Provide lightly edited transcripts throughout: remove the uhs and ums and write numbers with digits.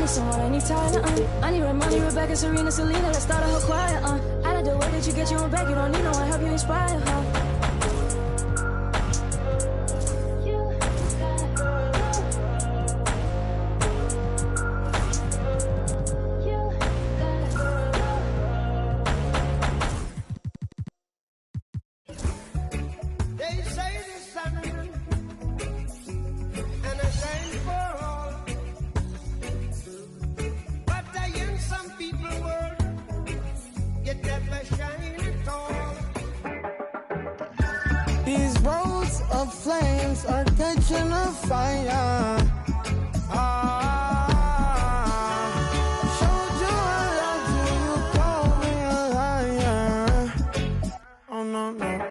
need someone, I need Tyler, I need Ramoni, Rebecca, Serena, Selena, let's start a whole choir, I like the way that you get your own back, you don't need no one, help you inspire, These roads of flames are catching a fire. Showed you I love you, you called me a liar. Oh no, no.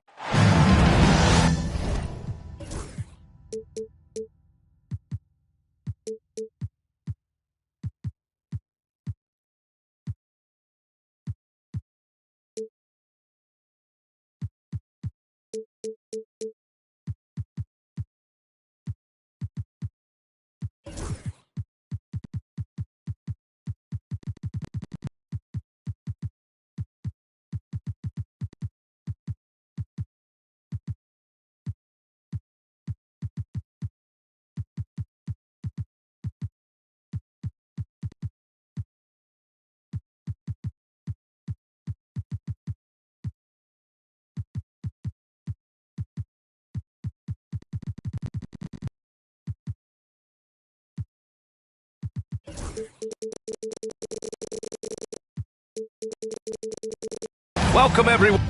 Welcome, everyone.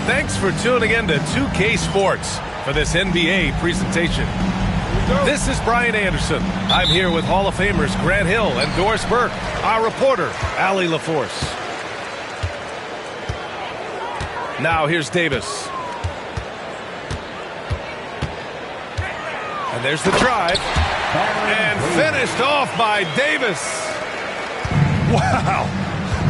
Thanks for tuning in to 2K Sports for this NBA presentation. This is Brian Anderson. I'm here with Hall of Famers Grant Hill and Doris Burke, our reporter, Allie LaForce. Now here's Davis. And there's the drive. And finished off by Davis. Wow.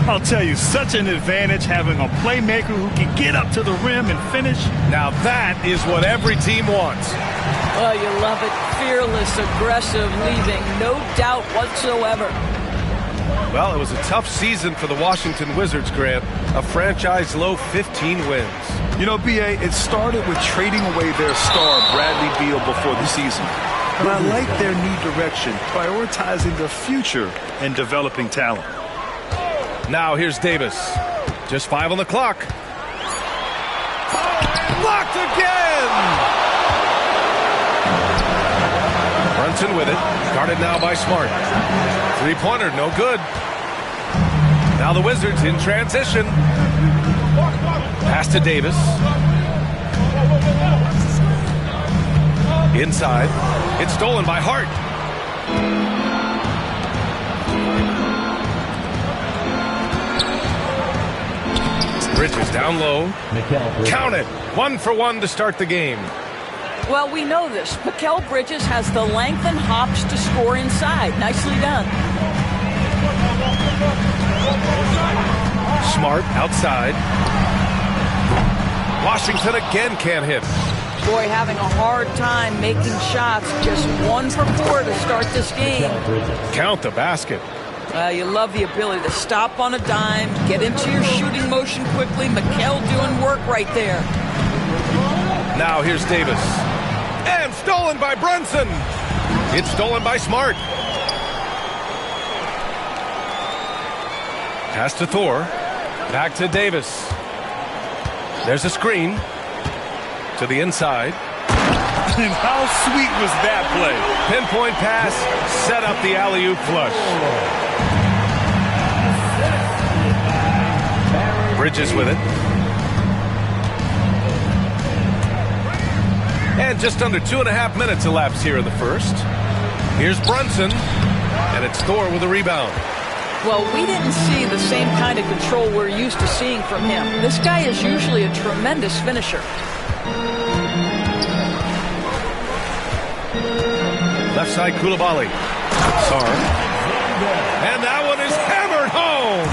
I'll tell you, such an advantage having a playmaker who can get up to the rim and finish. Now that is what every team wants. Oh, you love it. Fearless, aggressive, leaving. No doubt whatsoever. Well, it was a tough season for the Washington Wizards, Grant. A franchise-low 15 wins. You know, B.A., it started with trading away their star, Bradley Beal, before the season. But I like their new direction, prioritizing the future and developing talent. Now here's Davis. Just 5 on the clock. Blocked again! Brunson with it. Guarded now by Smart. Three-pointer, no good. Now the Wizards in transition. Pass to Davis. Inside. It's stolen by Hart. Bridges down low. Count it. 1 for 1 to start the game. Well, we know this. Mikal Bridges has the length and hops to score inside. Nicely done. Smart outside. Washington again can't hit. Boy, having a hard time making shots. Just 1 for 4 to start this game. Count the basket. You love the ability to stop on a dime, get into your shooting motion quickly. Mikal doing work right there. Now here's Davis. And stolen by Brunson. It's stolen by Smart. Pass to Thor. Back to Davis. There's a screen. To the inside. And how sweet was that play? Pinpoint pass. Set up the alley-oop flush. Bridges with it. And just under 2.5 minutes elapsed here in the first. Here's Brunson. And it's Thor with a rebound. Well, we didn't see the same kind of control we're used to seeing from him. This guy is usually a tremendous finisher. Left side, Coulibaly. Sarr. And that one is hammered home.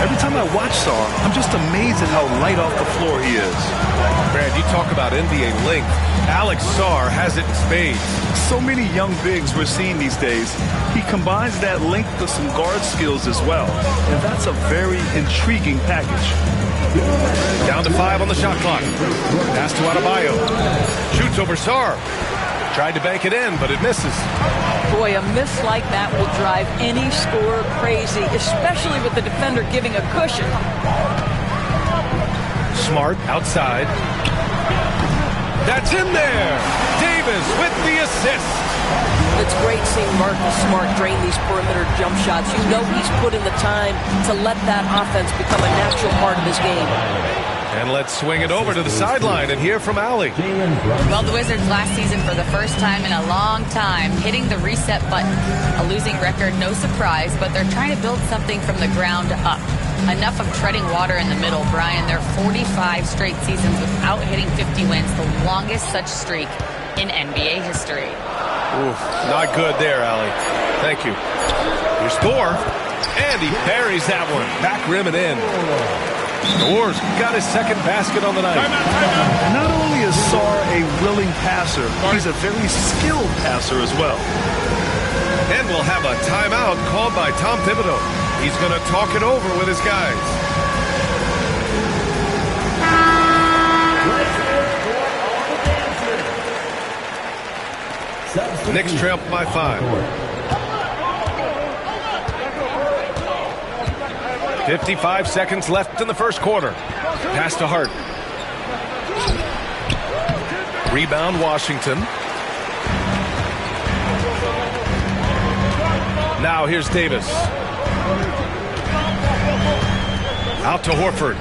Every time I watch Sarr, I'm just amazed at how light off the floor he is. Brad, you talk about NBA length. Alex Sarr has it in spades. So many young bigs we're seeing these days. He combines that length with some guard skills as well. And that's a very intriguing package. Down to 5 on the shot clock. Pass to Adebayo. Shoots over Sarr. Tried to bank it in, but it misses. Boy, a miss like that will drive any scorer crazy, especially with the defender giving a cushion. Smart outside. That's in there. Davis with the assist. It's great seeing Marcus Smart drain these perimeter jump shots. You know he's put in the time to let that offense become a natural part of his game. And let's swing it over to the sideline and hear from Allie. Well, the Wizards last season, for the first time in a long time, hitting the reset button. A losing record, no surprise, but they're trying to build something from the ground up. Enough of treading water in the middle, Brian. They're 45 straight seasons without hitting 50 wins, the longest such streak in NBA history. Oof, not good there, Allie. Thank you. Here's Thor, and he buries that one. Back rim and in. Thor's got his second basket on the night. Not only is Sarr a willing passer, he's a very skilled passer as well. And we'll have a timeout called by Tom Thibodeau. He's going to talk it over with his guys. Knicks trail by 5. 55 seconds left in the first quarter. Pass to Hart. Rebound, Washington. Now here's Davis. Out to Horford.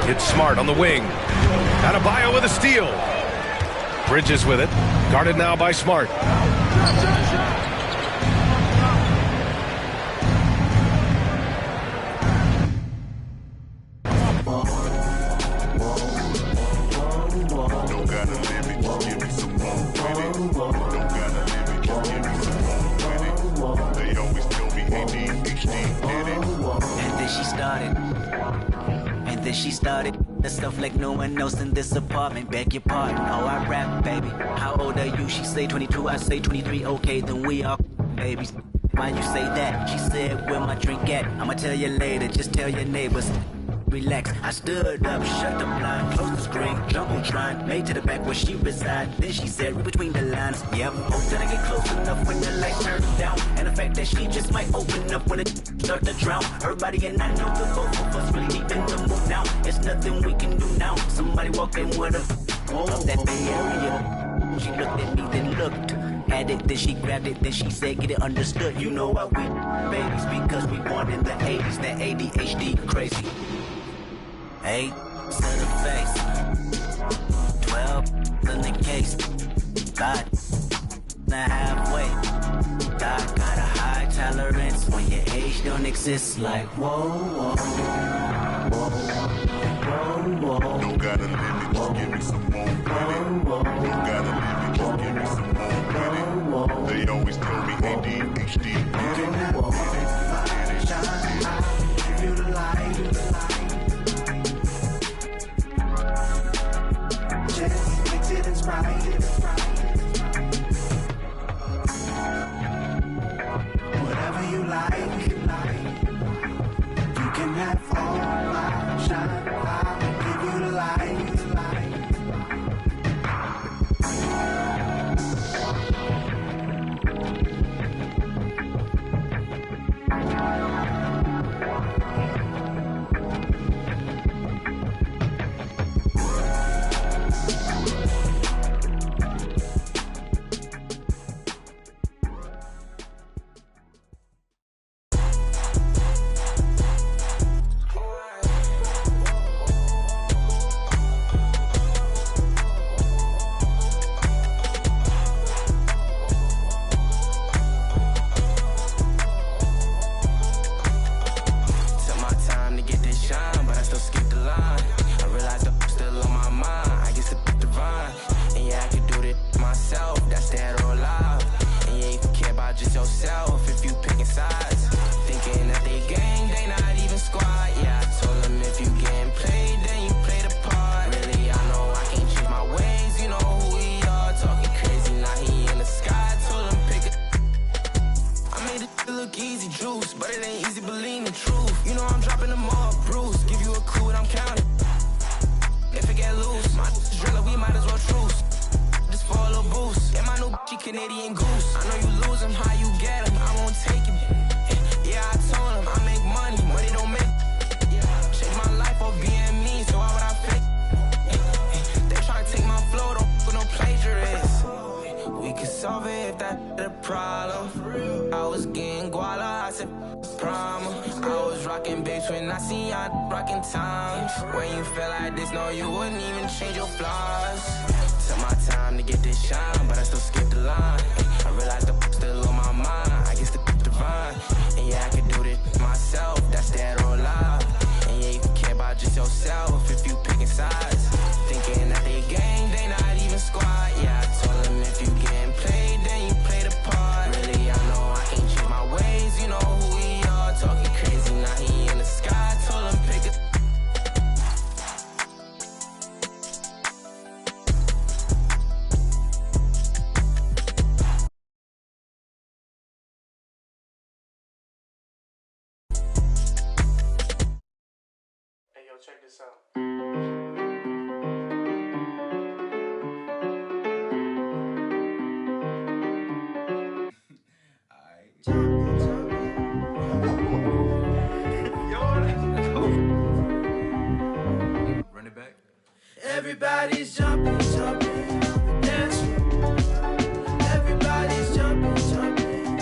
It's Smart on the wing. Adebayo with a steal. Bridges with it. Guarded now by Smart. She started the stuff like no one else in this apartment. Beg your pardon, oh I rap, baby. How old are you? She say 22, I say 23. Okay, then we are babies. Why you say that? She said, where my drink at? I'ma tell you later, just tell your neighbors. Relax, I stood up, shut the blind, closed the screen, Jumbotron, made to the back where she reside. Then she said, read between the lines, yep. Hope that I get close enough when the lights turn down. And the fact that she just might open up when it start to drown. Her body and I know the both of us really deep in the mood now. It's nothing we can do now. Somebody walk in with a of that Bay Area. She looked at me, then looked at it, then she grabbed it, then she said, get it understood. You know why we babies, because we born in the 80s, that ADHD crazy. 8 to the face, 12 in the case, God, not halfway. God got a high tolerance when your age don't don't exist. Like whoa, whoa, whoa, whoa, whoa. Don't gotta limit, just give me some more with it. Don't gotta limit, just give me some more with it. They always tell me ADHD, did it. Give you the light. Just mix it and sprite it. Whatever you like, you can have all my shine. I'll give you the light. Canadian goose. I know you lose them, how you get them, I won't take it. Yeah, I told them I make money, money don't make. Change my life for being me, so why would I fake? They try to take my flow, don't with no plagiarist. We could solve it if that's the problem. I was getting guala, I said promo. I was rocking babes when I see y'all rocking times. When you feel like this, no, you wouldn't even change your flaws. Took my time to get this shine, but I still skipped the line. I realized the still on my mind. I guess the divine. And yeah, I could do this myself. That's dead or alive. And yeah, you can care about just yourself if you picking sides. Thinking that they gang, they not even squad. Yeah, I told them if you getting played, then you play the part. Really, I know I can't change my ways. You know who we are. Talking crazy, now he in the sky. Told him pick it. Check this out. Run it back. Everybody's jumping, jumping, dance. Everybody's jumping, jumping.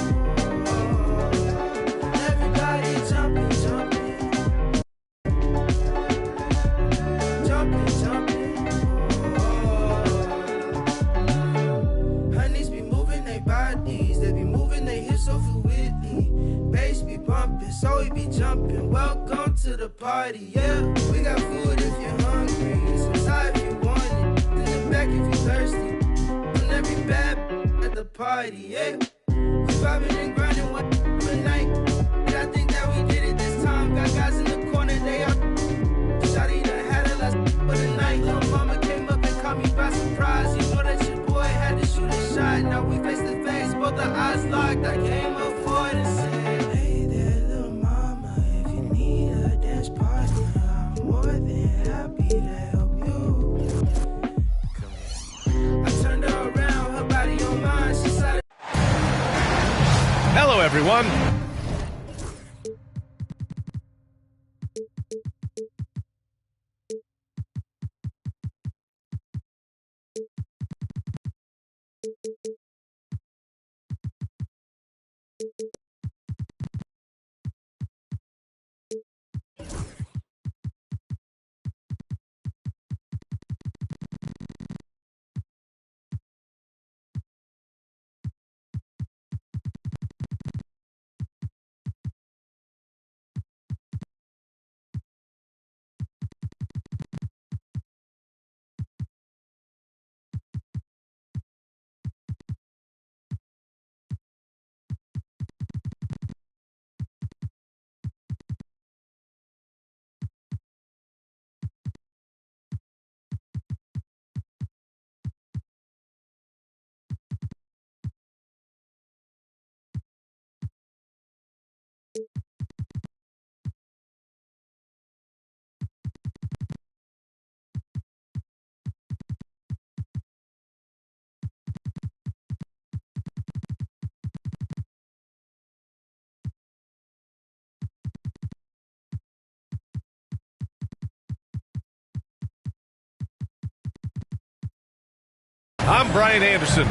Everybody's jumping, jumping. Jumping, jumping. Honeys be moving their bodies, they be moving their hips so fluidly. Bass be bumping, so we be jumping. Welcome to the party, yeah. We got food if you're hungry, so side if you want it. In the back if you're thirsty. On every bad at the party, yeah. We vibing and grinding one night. And I think that we did it this time. Got guys in the corner, they are. Shawty done had it last for the night. Little mama came up and caught me by surprise. You know that your boy had to shoot a shot. Now we face to face, both the eyes locked. I came up forward and said, hey there, little mama, if you need a dance partner, I'm more than happy to help you. I turned her around, her body on mine. She started. Hello, everyone. I'm Brian Anderson.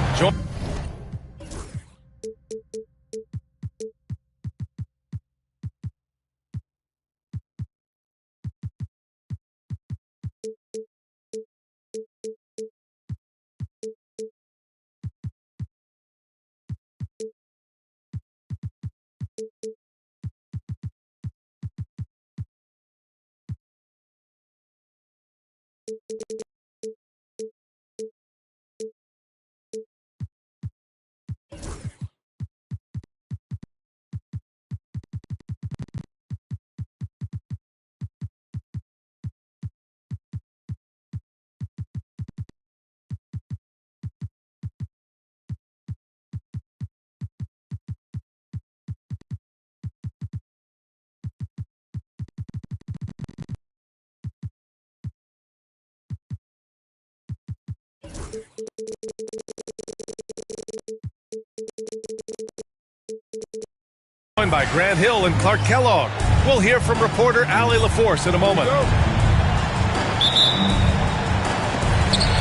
Joined by Grant Hill and Clark Kellogg. We'll hear from reporter Allie LaForce in a moment.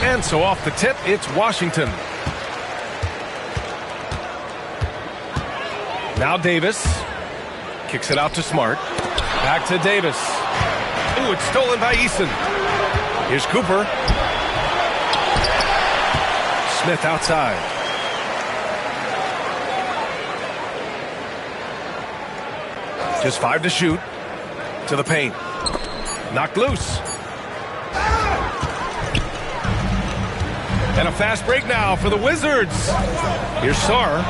And so off the tip, it's Washington. Now Davis. Kicks it out to Smart. Back to Davis. Ooh, it's stolen by Eason. Here's Cooper. Smith outside. Just 5 to shoot. To the paint. Knocked loose. And a fast break now for the Wizards. Here's Sarr.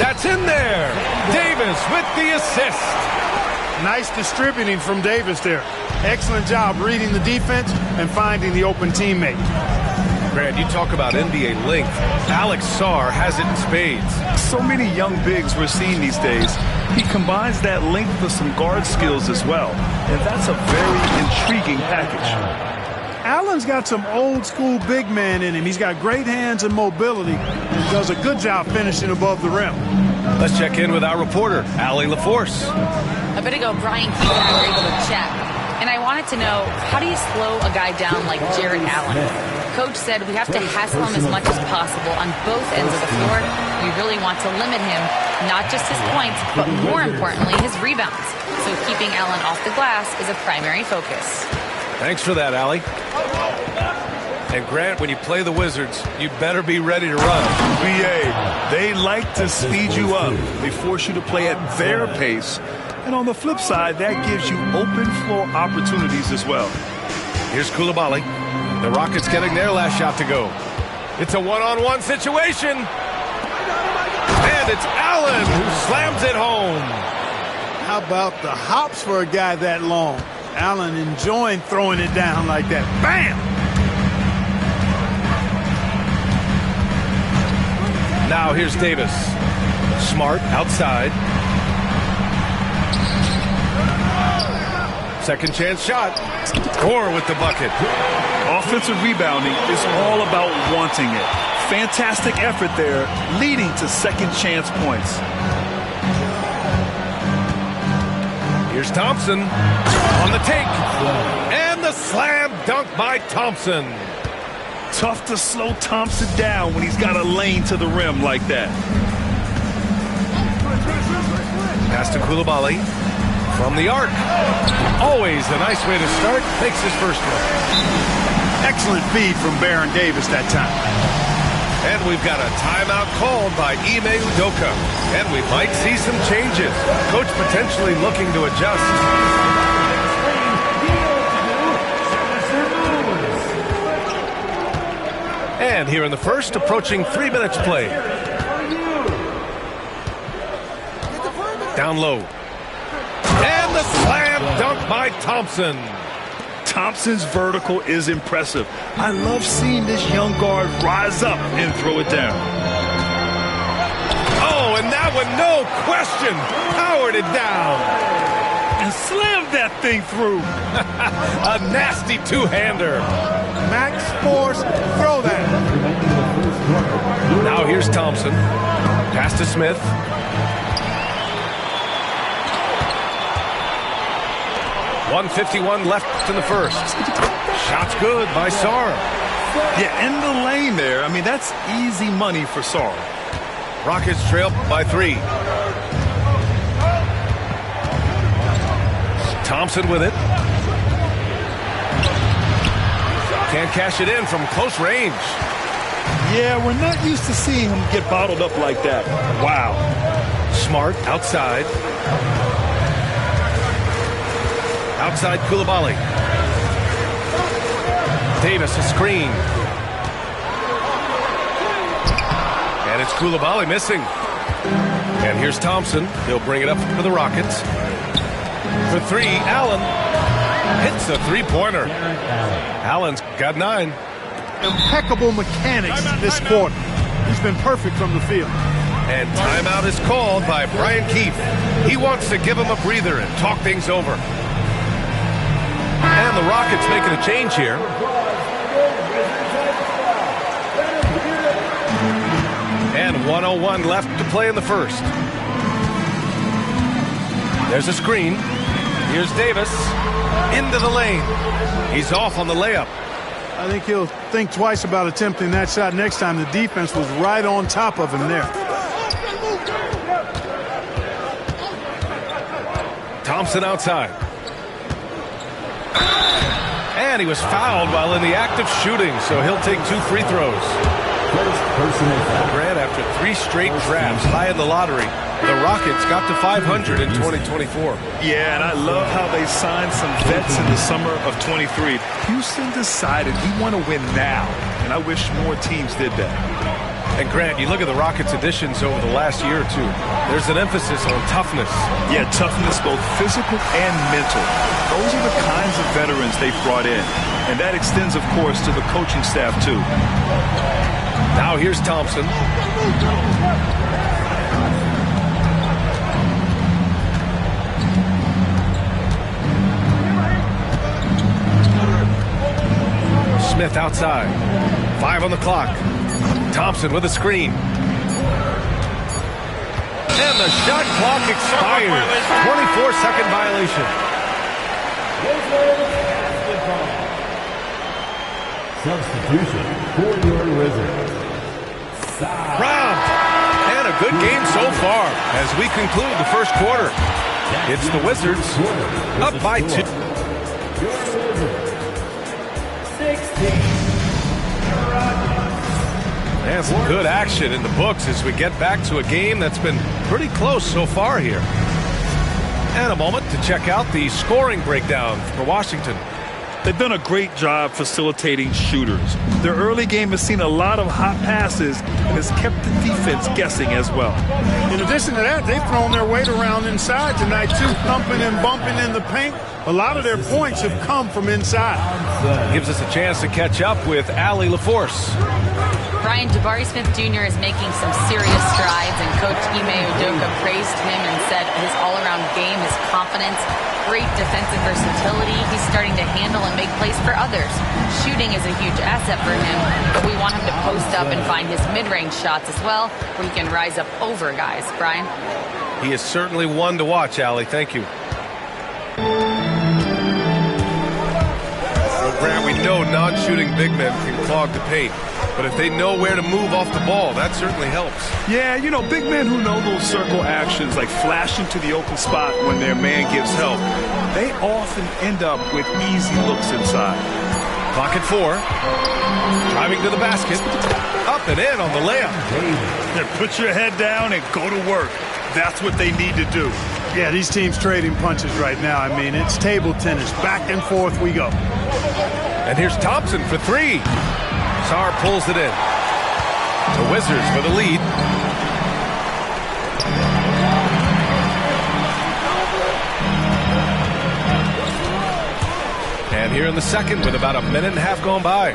That's in there. Davis with the assist. Nice distributing from Davis there. Excellent job reading the defense and finding the open teammate. Grant, you talk about NBA length. Alex Sarr has it in spades. So many young bigs we're seeing these days. He combines that length with some guard skills as well. And that's a very intriguing package. Allen's got some old school big man in him. He's got great hands and mobility and does a good job finishing above the rim. Let's check in with our reporter, Allie LaForce. A bit ago, Brian Keith and I were able to chat, and I wanted to know, how do you slow a guy down like Jarrett Allen? Coach said we have to hassle him as much as possible on both ends of the floor. We really want to limit him, not just his points, but more importantly, his rebounds. So keeping Allen off the glass is a primary focus. Thanks for that, Allie. And Grant, when you play the Wizards, you better be ready to run. BA, they like to speed you up. They force you to play at their pace. And on the flip side, that gives you open floor opportunities as well. Here's Coulibaly. The Rockets getting their last shot to go. It's a one-on-one situation. And it's Allen who slams it home. How about the hops for a guy that long? Allen enjoying throwing it down like that. Bam! Now here's Davis. Smart outside. Second chance shot. Gore with the bucket. Offensive rebounding is all about wanting it. Fantastic effort there, leading to second chance points. Here's Thompson on the take. And the slam dunk by Thompson. Tough to slow Thompson down when he's got a lane to the rim like that. Pass to Coulibaly from the arc. Always a nice way to start. Makes his first one. Excellent feed from Baron Davis that time. And we've got a timeout called by Ime Udoka. And we might see some changes. Coach potentially looking to adjust. And here in the first, approaching 3 minutes play. Down low. And the slam dunk by Thompson. Thompson's vertical is impressive. I love seeing this young guard rise up and throw it down. Oh, and that one, no question, powered it down. And slammed that thing through. A nasty two-hander. Max force, throw that. Now here's Thompson. Pass to Smith. .151 left in the first. Shot's good by Sarr. Yeah, in the lane there. I mean, that's easy money for Sarr. Rockets trail by 3. Thompson with it. Can't cash it in from close range. Yeah, we're not used to seeing him get bottled up like that. Wow. Smart outside. Outside Coulibaly. Davis a screen. And it's Coulibaly missing. And here's Thompson. He'll bring it up for the Rockets. For 3, Allen hits a three-pointer. Allen's got 9. Impeccable mechanics this quarter. He's been perfect from the field. And timeout is called by Brian Keefe. He wants to give him a breather and talk things over. And the Rockets making a change here. And 1:01 left to play in the first. There's a screen. Here's Davis into the lane. He's off on the layup. I think he'll think twice about attempting that shot next time. The defense was right on top of him there. Thompson outside. And he was fouled while in the act of shooting, so he'll take 2 free throws. Grant, after 3 straight drafts high in the lottery, the Rockets got to 500 in 2024. Yeah, and I love how they signed some vets in the summer of 23. Houston decided we want to win now, and I wish more teams did that. And Grant, you look at the Rockets' additions over the last year or two. There's an emphasis on toughness. Yeah, toughness, both physical and mental. Those are the kinds of veterans they've brought in. And that extends, of course, to the coaching staff, too. Now here's Thompson. Smith outside. 5 on the clock. Thompson with a screen. And the shot clock expires. 24-second violation. Substitution for your Wizards. Round. And a good game so far as we conclude the first quarter. It's the Wizards up by 2. And some good action in the books as we get back to a game that's been pretty close so far here. And a moment to check out the scoring breakdown for Washington. They've done a great job facilitating shooters. Their early game has seen a lot of hot passes and has kept the defense guessing as well. In addition to that, they've thrown their weight around inside tonight, too, thumping and bumping in the paint. A lot of their points have come from inside. Gives us a chance to catch up with Allie LaForce. Brian, Jabari Smith Jr. is making some serious strides, and Coach Ime Udoka praised him and said his all-around game, his confidence, great defensive versatility. He's starting to handle and make plays for others. Shooting is a huge asset for him, but we want him to post up and find his mid-range shots as well, where he can rise up over guys. Brian? He is certainly one to watch, Allie. Thank you. So, Grant, we know non-shooting big men can clog the paint. But if they know where to move off the ball, that certainly helps. Yeah, you know, big men who know those circle actions, like flashing to the open spot when their man gives help, they often end up with easy looks inside. Clock at 4. Driving to the basket. Up and in on the layup. Yeah, put your head down and go to work. That's what they need to do. Yeah, these teams trading punches right now. I mean, it's table tennis. Back and forth we go. And here's Thompson for 3. Sarr pulls it in. The Wizards for the lead. And here in the second with about a minute and a half gone by.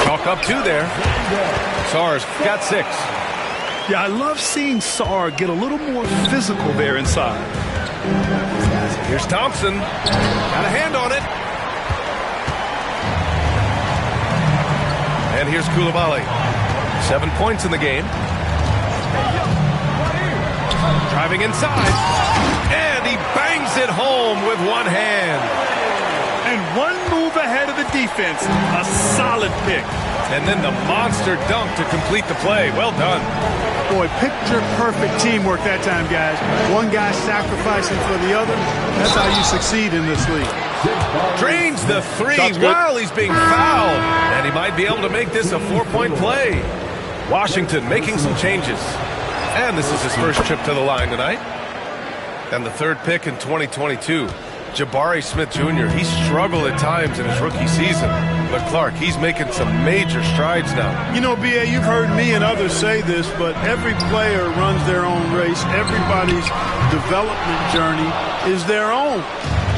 Chalk up 2 there. Sarr's got 6. Yeah, I love seeing Sarr get a little more physical there inside. Here's Thompson. Got a hand on it. And here's Coulibaly. 7 points in the game. Driving inside. And he bangs it home with one hand. And been one move ahead of the defense. A solid pick. And then the monster dunk to complete the play. Well done. Boy, picture-perfect teamwork that time, guys. One guy sacrificing for the other. That's how you succeed in this league. Drains the three while he's being fouled. And he might be able to make this a 4-point play. Washington making some changes. And this is his first trip to the line tonight. And the third pick in 2022. Jabari Smith Jr., he struggled at times in his rookie season. But Clark, he's making some major strides now. You know, B.A., you've heard me and others say this, but every player runs their own race. Everybody's development journey is their own,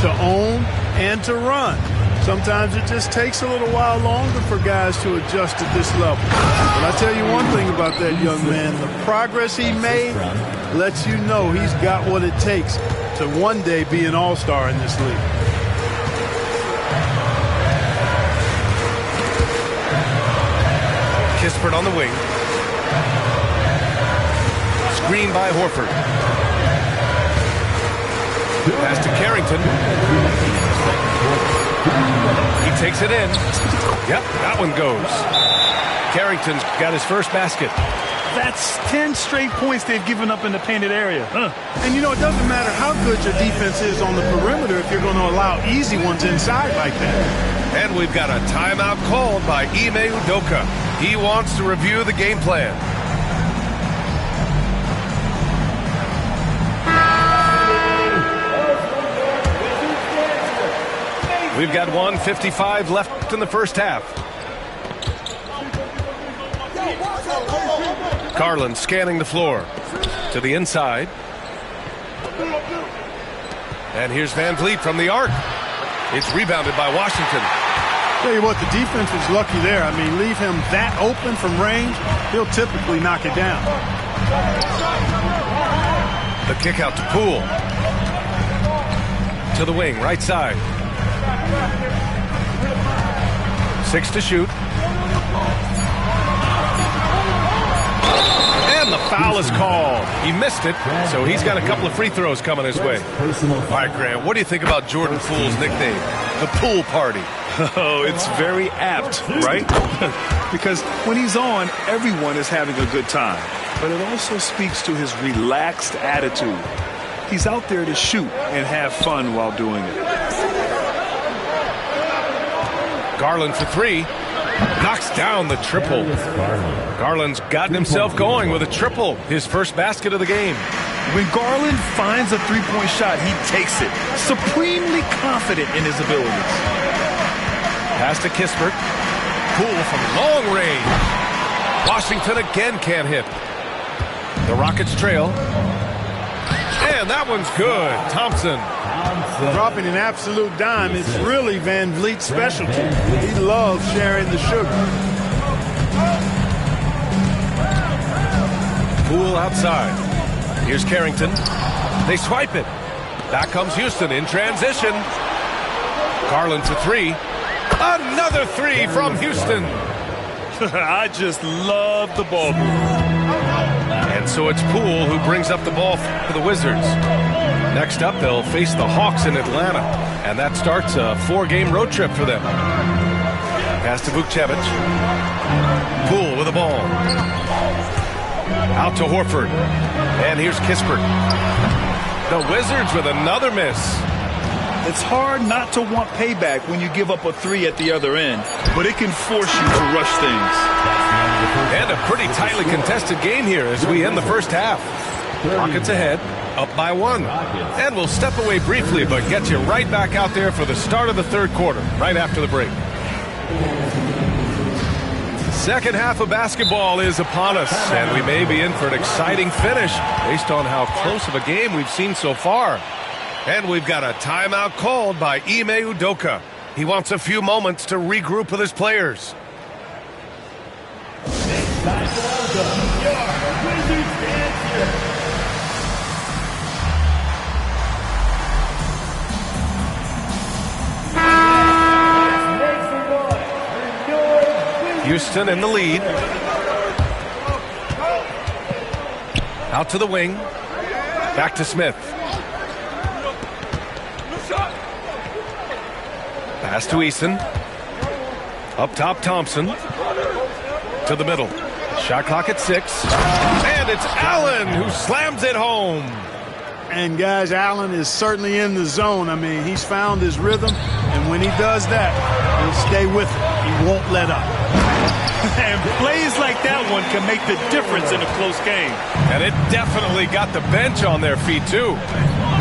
to own and to run. Sometimes it just takes a little while longer for guys to adjust at this level. But I tell you one thing about that young man, the progress he made lets you know he's got what it takes to one day be an all-star in this league. Kispert on the wing. Screen by Horford. Pass to Carrington. He takes it in. Yep, that one goes. Carrington's got his first basket. That's 10 straight points they've given up in the painted area. And you know, it doesn't matter how good your defense is on the perimeter if you're going to allow easy ones inside like that. And we've got a timeout called by Ime Udoka. He wants to review the game plan. We've got 1:55 left in the first half. Garland scanning the floor to the inside. And here's Van Vliet from the arc. It's rebounded by Washington. Tell you what, the defense was lucky there. I mean, leave him that open from range, he'll typically knock it down. The kick out to Poole. To the wing, right side. 6 to shoot. And the foul is called. He missed it, so he's got a couple of free throws coming his way. All right, Grant, what do you think about Jordan Poole's nickname, the Pool Party? Oh, it's very apt, right? Because when he's on, everyone is having a good time. But it also speaks to his relaxed attitude. He's out there to shoot and have fun while doing it. Garland for three. Knocks down the triple. Garland's gotten himself going with a triple. His first basket of the game. When Garland finds a three-point shot, he takes it. Supremely confident in his abilities. Pass to Kispert. Poole from long range. Washington again can't hit. The Rockets trail. And that one's good. Thompson. Dropping an absolute dime. It's really Van Vliet's specialty. He loves sharing the sugar. Poole outside. Here's Carrington. They swipe it. Back comes Houston in transition. Garland for three. Another three from Houston. I just love the ball move. And so it's Poole who brings up the ball for the Wizards. Next up, they'll face the Hawks in Atlanta. And that starts a 4-game road trip for them. Pass to Vukcevic. Poole with the ball. Out to Horford. And here's Kispert. The Wizards with another miss. It's hard not to want payback when you give up a three at the other end, but it can force you to rush things. And a pretty tightly contested game here as we end the first half. Rockets ahead, up by 1. And we'll step away briefly, but get you right back out there for the start of the third quarter, right after the break. Second half of basketball is upon us, and we may be in for an exciting finish based on how close of a game we've seen so far. And we've got a timeout called by Ime Udoka. He wants a few moments to regroup with his players. Houston in the lead. Out to the wing. Back to Smith. Pass to Eason. Up top, Thompson. To the middle. Shot clock at 6. And it's Allen who slams it home. And guys, Allen is certainly in the zone. I mean, he's found his rhythm, and when he does that, he'll stay with it. He won't let up. And plays like that one can make the difference in a close game. And it definitely got the bench on their feet, too.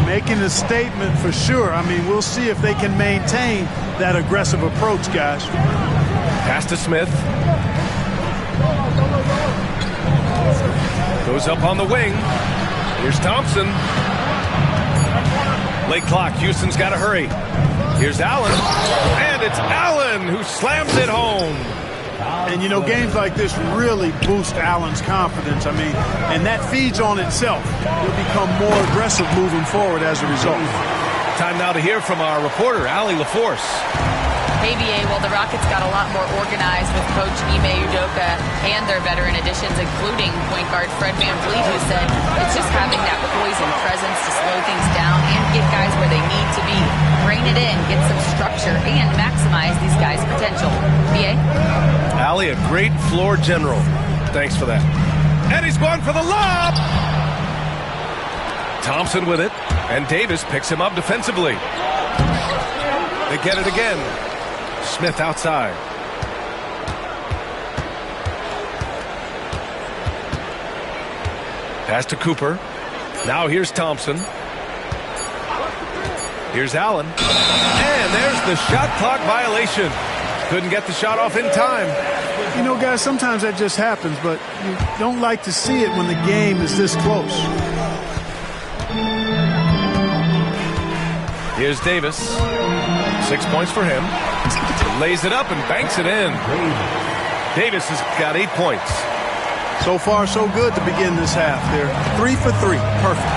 Making a statement for sure. I mean, we'll see if they can maintain that aggressive approach, guys. Pass to Smith. Goes up on the wing. Here's Thompson. Late clock. Houston's got to hurry. Here's Allen. And it's Allen who slams it home. And, you know, games like this really boost Allen's confidence. I mean, and that feeds on itself. He'll become more aggressive moving forward as a result. Time now to hear from our reporter, Allie LaForce. Hey, BA, well, the Rockets got a lot more organized with Coach Ime Udoka and their veteran additions, including point guard Fred VanVleet, who said it's just having that poise and presence to slow things down and get guys where they need to be. Rein it in, get some structure, and maximize these guys' potential. BA? Allie, a great floor general. Thanks for that. And he's going for the lob! Thompson with it, and Davis picks him up defensively. They get it again. Smith outside. Pass to Cooper. Now here's Thompson. Here's Allen. And there's the shot clock violation. Couldn't get the shot off in time. You know, guys, sometimes that just happens, but you don't like to see it when the game is this close. Here's Davis. 6 points for him. Lays it up and banks it in. Davis has got 8 points. So far, so good to begin this half. They're 3 for 3. Perfect.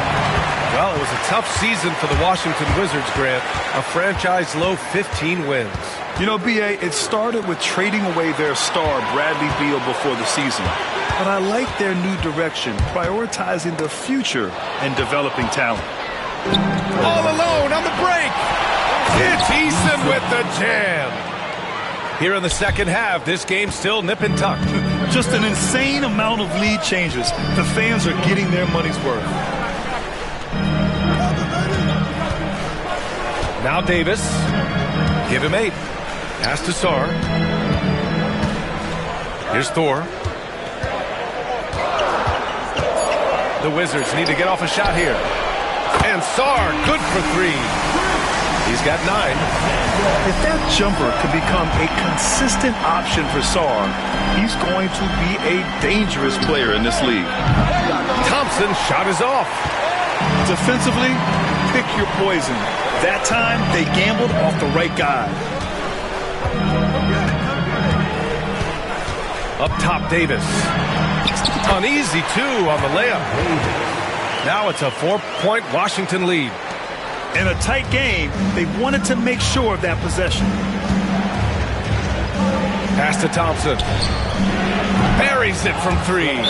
Well, it was a tough season for the Washington Wizards, Grant. A franchise-low 15 wins. You know, B.A., it started with trading away their star, Bradley Beal, before the season. But I like their new direction, prioritizing the future and developing talent. All alone on the break. It's Eason with the jam. Here in the second half, this game's still nip and tuck. Just an insane amount of lead changes. The fans are getting their money's worth. Now Davis. Give him 8. Pass to Sarr. Here's Thor. The Wizards need to get off a shot here. And Sarr, good for 3. He's got 9. If that jumper could become a consistent option for Sarr, he's going to be a dangerous player in this league. Thompson's shot is off. Defensively, pick your poison. That time, they gambled off the right guy. Up top, Davis. Uneasy, too, on the layup. Now it's a 4-point Washington lead. In a tight game, they wanted to make sure of that possession. Pass to Thompson. Buries it from 3.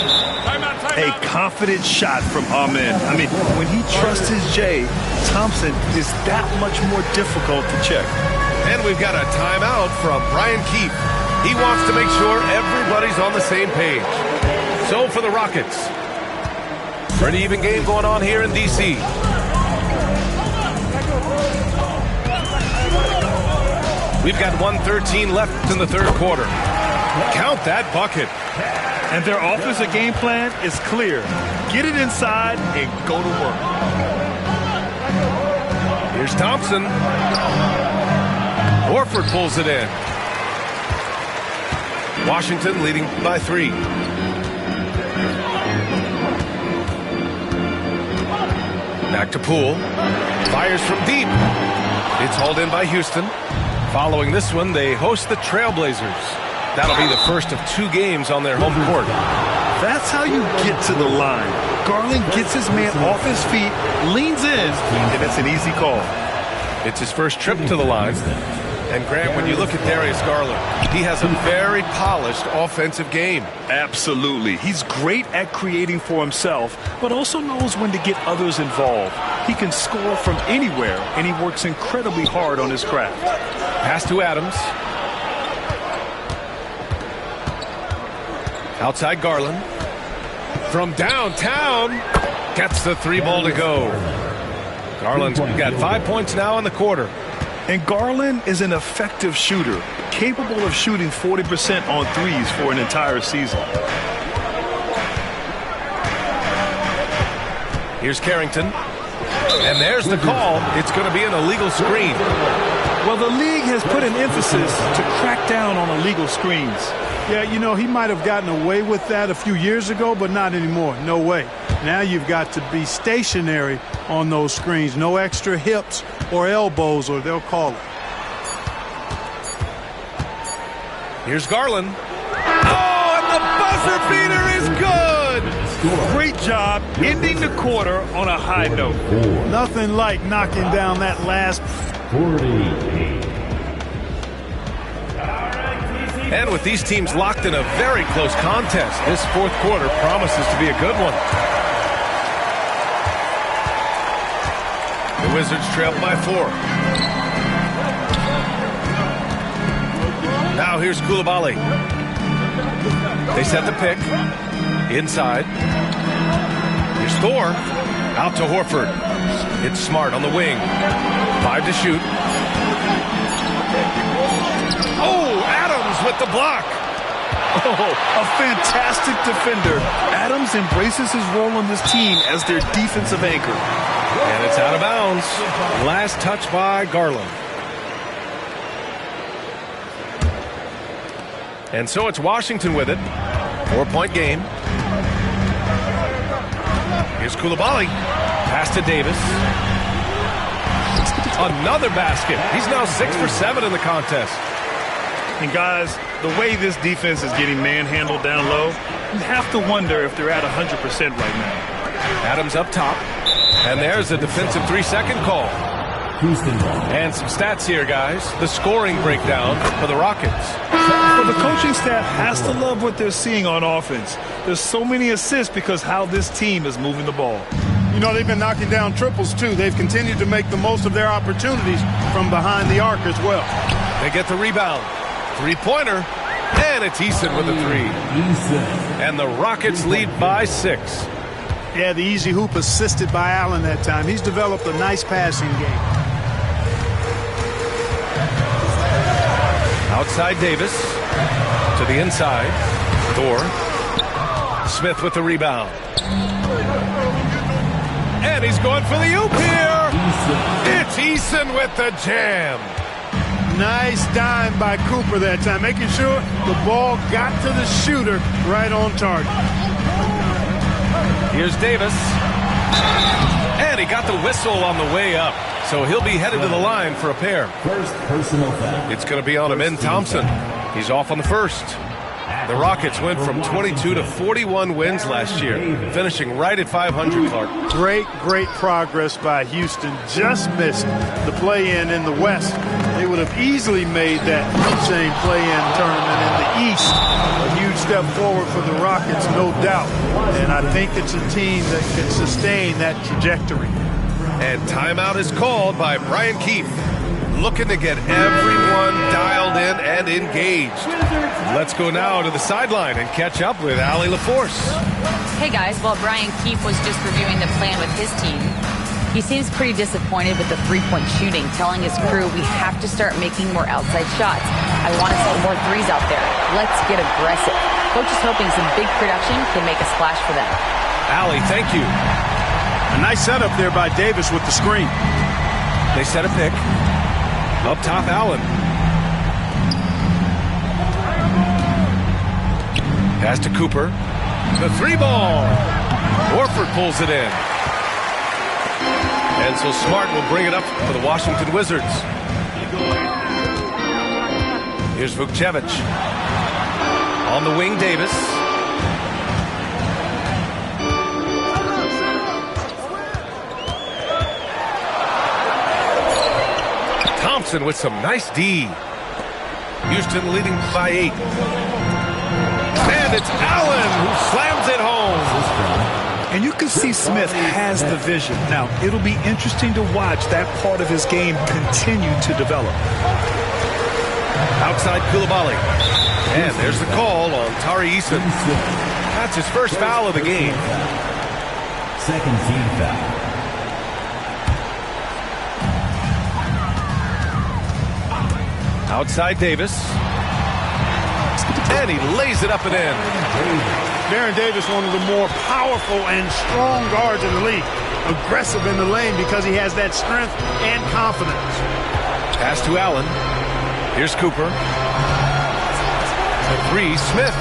A confident shot from Amen. I mean, when he trusts his J, Thompson is that much more difficult to check. And we've got a timeout from Brian Keefe. He wants to make sure everybody's on the same page. So for the Rockets, pretty even game going on here in D.C. We've got 1:13 left in the third quarter. Count that bucket. And their offensive game plan is clear. Get it inside and go to work. Here's Thompson. Horford pulls it in. Washington leading by 3. Back to Poole. Fires from deep. It's hauled in by Houston. Following this one, they host the Trailblazers. That'll be the first of 2 games on their home court. That's how you get to the line. Garland gets his man off his feet, leans in, and it's an easy call. It's his first trip to the line. And Grant, when you look at Darius Garland, he has a very polished offensive game. Absolutely. He's great at creating for himself, but also knows when to get others involved. He can score from anywhere, and he works incredibly hard on his craft. Pass to Adams. Outside Garland. From downtown. Gets the 3 ball to go. Garland's got 5 points now in the quarter. And Garland is an effective shooter, capable of shooting 40% on threes for an entire season. Here's Carrington. And there's the call. It's going to be an illegal screen. Well, the league has put an emphasis to crack down on illegal screens. Yeah, you know, he might have gotten away with that a few years ago, but not anymore. No way. Now you've got to be stationary on those screens. No extra hips or elbows, or they'll call it. Here's Garland. Oh, and the buzzer beater is good! Great job ending the quarter on a high note. Nothing like knocking down that last 48. And with these teams locked in a very close contest, this fourth quarter promises to be a good one. The Wizards trail by 4. Now here's Coulibaly. They set the pick. Inside. Here's Thor. Out to Horford. It's Smart on the wing. 5 to shoot. Oh, Adams with the block. Oh, a fantastic defender. Adams embraces his role on this team as their defensive anchor. And it's out of bounds. Last touch by Garland. And so it's Washington with it. 4-point game. Here's Coulibaly. Pass to Davis. Another basket. He's now 6 for 7 in the contest. And guys, the way this defense is getting manhandled down low, you have to wonder if they're at 100% right now. Adams up top. And there's a defensive 3-second call. And some stats here, guys. The scoring breakdown for the Rockets. Well, the coaching staff has to love what they're seeing on offense. There's so many assists because how this team is moving the ball. You know, they've been knocking down triples, too. They've continued to make the most of their opportunities from behind the arc as well. They get the rebound. 3-pointer. And it's Eason with a 3. And the Rockets lead by 6. Yeah, the easy hoop assisted by Allen that time. He's developed a nice passing game. Outside Davis. To the inside. Thor. Smith with the rebound. And he's going for the oop here. It's Eason with the jam. Nice dime by Cooper that time, making sure the ball got to the shooter right on target. Here's Davis. And he got the whistle on the way up. So he'll be headed to the line for a pair. First personal foul. It's going to be on Amen Thompson. He's off on the first. The Rockets went from 22 to 41 wins last year, finishing right at 500, Clark. Great progress by Houston. Just missed the play-in in the West. They would have easily made that same play-in tournament in the East. A huge step forward for the Rockets, no doubt. And I think it's a team that can sustain that trajectory. And timeout is called by Brian Keefe, looking to get everyone dialed in and engaged. Let's go now to the sideline and catch up with Allie LaForce. Hey guys, while Brian Keefe was just reviewing the plan with his team, he seems pretty disappointed with the three-point shooting, telling his crew we have to start making more outside shots. I want to see more threes out there. Let's get aggressive. Coach is hoping some big production can make a splash for them. Allie, thank you. A nice setup there by Davis with the screen. They set a pick. Up top, Allen. Pass to Cooper. The 3-ball. Horford pulls it in. And so Smart will bring it up for the Washington Wizards. Here's Vukcevic. On the wing, Davis. Thompson with some nice D. Houston leading by 8. And it's Allen who slams it home. And you can see Smith has the vision. Now, it'll be interesting to watch that part of his game continue to develop. Outside Koulibaly. And there's the call on Tari Eason. That's his first foul of the game. Second team foul. Outside Davis. And he lays it up and in. Baron Davis, one of the more powerful and strong guards in the league. Aggressive in the lane because he has that strength and confidence. Pass to Allen. Here's Cooper. The three, Smith.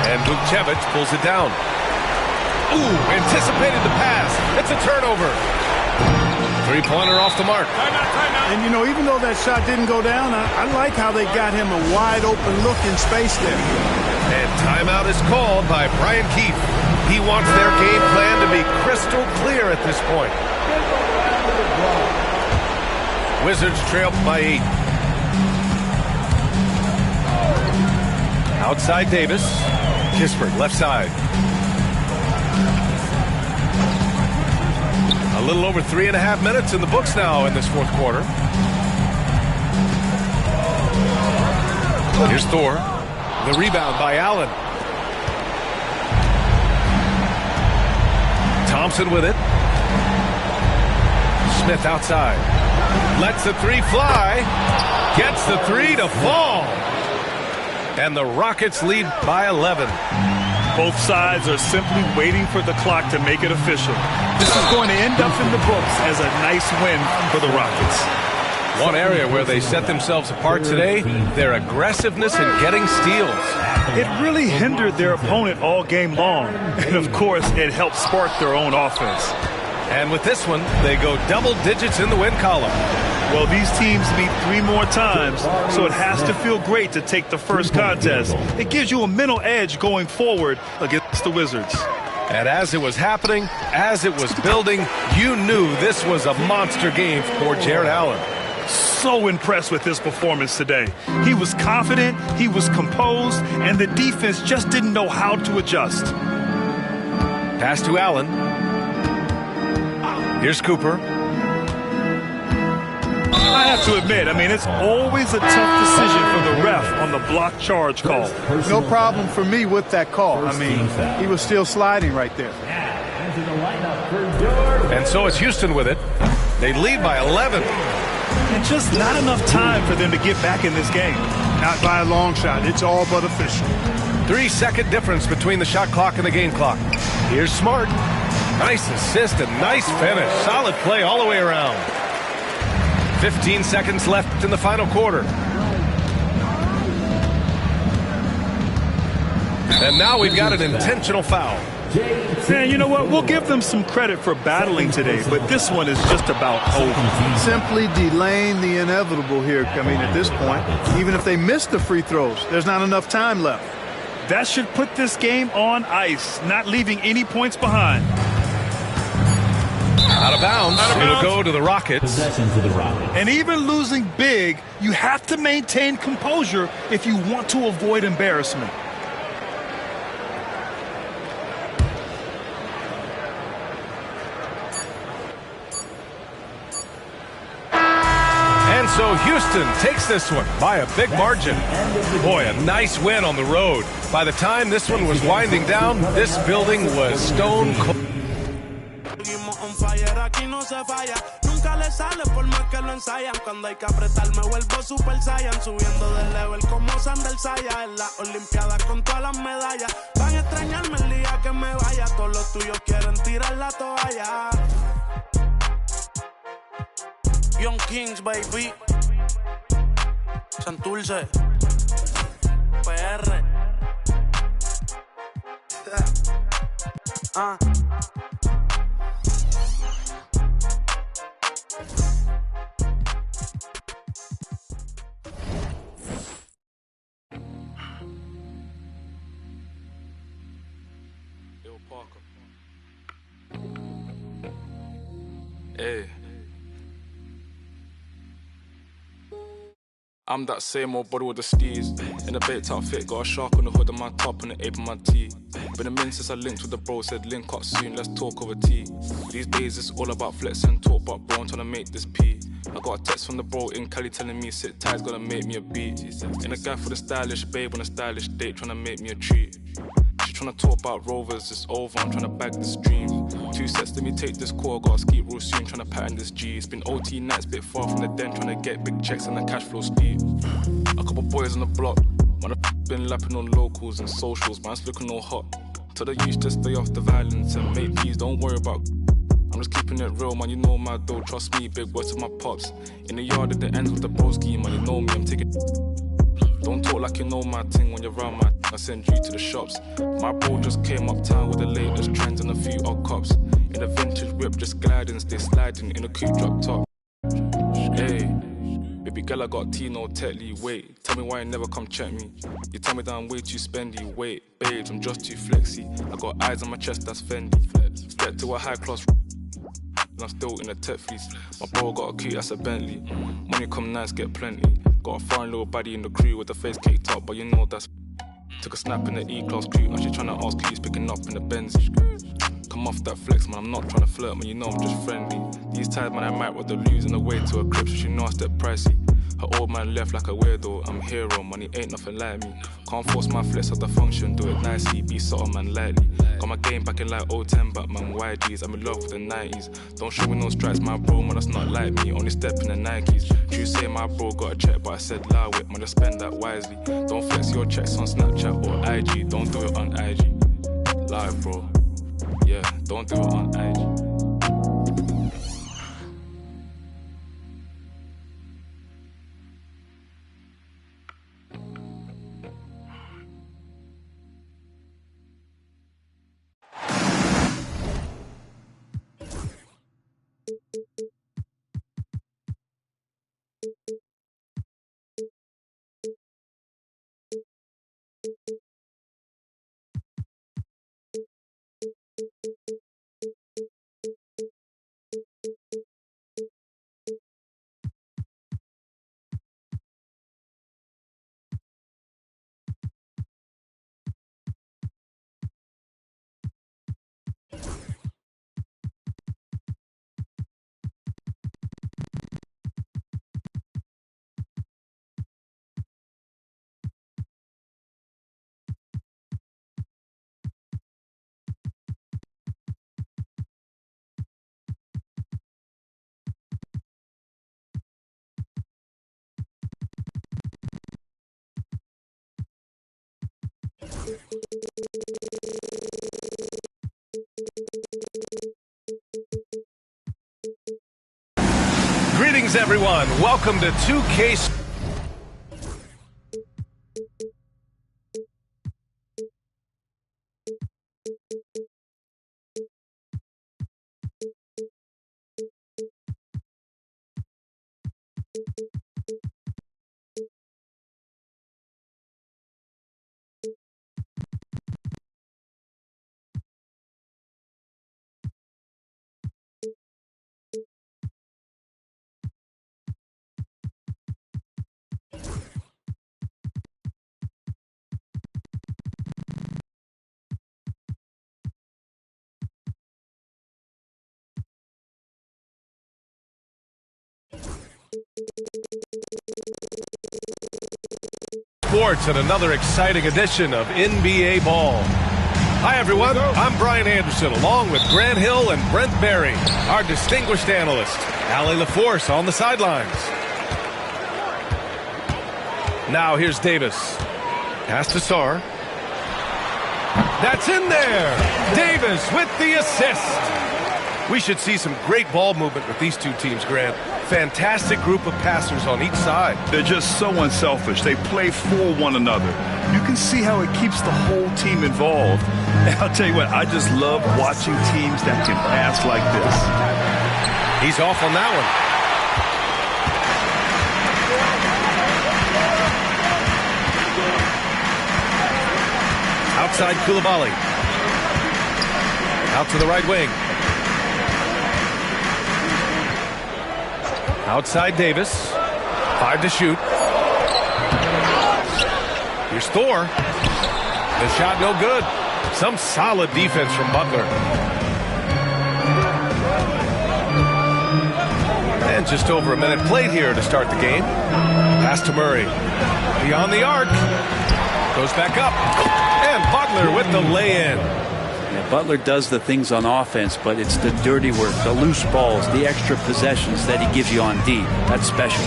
And Vukcevic pulls it down. Ooh, anticipated the pass. It's a turnover. Three-pointer off the mark. And, you know, even though that shot didn't go down, I like how they got him a wide-open look in space there. And timeout is called by Brian Keefe. He wants their game plan to be crystal clear at this point. Wizards trail by 8. Outside Davis. Kispert, left side. A little over 3.5 minutes in the books now in this fourth quarter. Here's Thor. The rebound by Allen. Thompson with it. Smith outside. Lets the three fly. Gets the three to fall. And the Rockets lead by 11. Both sides are simply waiting for the clock to make it official. This is going to end up in the books as a nice win for the Rockets. One area where they set themselves apart today, their aggressiveness in getting steals. It really hindered their opponent all game long. And, of course, it helped spark their own offense. And with this one, they go double digits in the win column. Well, these teams meet 3 more times, so it has to feel great to take the first contest. It gives you a mental edge going forward against the Wizards. And as it was happening, as it was building, you knew this was a monster game for Jarrett Allen. So impressed with his performance today. He was confident, he was composed, and the defense just didn't know how to adjust. Pass to Allen. Here's Cooper. I have to admit, it's always a tough decision for the ref on the block charge call. No problem for me with that call. He was still sliding right there. And so it's Houston with it. They lead by 11. And just not enough time for them to get back in this game. Not by a long shot. It's all but official. 3-second difference between the shot clock and the game clock. Here's Smart. Nice assist and nice finish. Solid play all the way around. 15 seconds left in the final quarter. And now we've got an intentional foul. And you know what? We'll give them some credit for battling today, but this one is just about over. Simply delaying the inevitable here. At this point, even if they miss the free throws, there's not enough time left. That should put this game on ice, not leaving any points behind. Out of bounds. It'll go to the Rockets. Possession to the Rockets. And even losing big, you have to maintain composure if you want to avoid embarrassment. And so Houston takes this one by a big margin. Boy, a nice win on the road. By the time this one was winding down, this building was stone cold. Aquí no se falla, nunca le sale por más que lo ensayan. Cuando hay que apretar me vuelvo Super Saiyan, subiendo de level como Sandel Saya. En las Olimpiadas con todas las medallas, van a extrañarme el día que me vaya. Todos los tuyos quieren tirar la toalla. Young Kings, baby. Santurce, PR. Hey. I'm that same old body with the steez. In a baked outfit, got a shark on the hood of my top and the ape on my tee. Been a minute since I linked with the bro, said link up soon, let's talk over tea. These days it's all about flex and talk, but bro, I'm trying to make this pee. I got a text from the bro in Cali telling me sit tight, gonna make me a beat. In a guy for the stylish babe on a stylish date, trying to make me a treat. She tryna talk about rovers, it's over, I'm tryna bag this dream. 2 sets, let me take this call, gotta ski real soon, tryna pattern this G. It's been OT nights, bit far from the den, tryna get big checks and the cash flow steep. A couple boys on the block, man, I've been lapping on locals and socials, man's looking all hot. Tell the youth to stay off the violence and make peace, don't worry about. I'm just keeping it real, man, you know my dough, trust me, big words to my pops. In the yard at the ends with the broski, man, you know me, I'm taking. Don't talk like you know my thing when you're around my I send you to the shops. My bro just came uptown with the latest trends and a few odd cops. In a vintage whip, just gliding, stay sliding in a coupe drop top. Hey, baby girl, I got Tino Tetley. Wait, tell me why you never come check me. You tell me that I'm way too spendy. Wait, babes, I'm just too flexy. I got eyes on my chest, that's Fendi. Get to a high class. I'm still in a tech fleece. My bro got a key, that's a Bentley. Money come nice, get plenty. Got a foreign little baddie in the crew with the face caked up, but you know that's. Took a snap in the E-class crew, now she tryna ask who's picking up in the Benz. Come off that flex, man, I'm not tryna flirt, man, you know I'm just friendly. These times, man, I might rather lose on the way to a crib, so she know I step pricey. Her old man left like a weirdo, I'm a hero, money ain't nothing like me. Can't force my flex at the function, do it nicely, be subtle, man, lightly. Got my game back in like 010, but man, YGs, I'm in love with the 90s. Don't show me no stripes, my bro, man, that's not like me, only step in the Nikes. True say my bro got a check, but I said lie with, man, just spend that wisely. Don't flex your checks on Snapchat or IG, don't do it on IG. Live, bro, yeah, don't do it on IG. Greetings, everyone. Welcome to 2K. Sports and another exciting edition of NBA Ball. Hi, everyone. I'm Brian Anderson, along with Grant Hill and Brent Berry, our distinguished analyst. Allie LaForce on the sidelines. Now here's Davis. Pass to Sarr. That's in there. Davis with the assist. We should see some great ball movement with these two teams, Grant. Fantastic group of passers on each side. They're just so unselfish. They play for one another. You can see how it keeps the whole team involved. And I'll tell you what, I just love watching teams that can pass like this. He's off on that one. Outside Koulibaly. Out to the right wing. Outside Davis. 5 to shoot. Here's Thor. The shot no good. Some solid defense from Butler. And just over a minute played here to start the game. Pass to Murray. Beyond the arc. Goes back up. And Butler with the lay-in. Yeah, Butler does the things on offense, but it's the dirty work, the loose balls, the extra possessions that he gives you on D. That's special.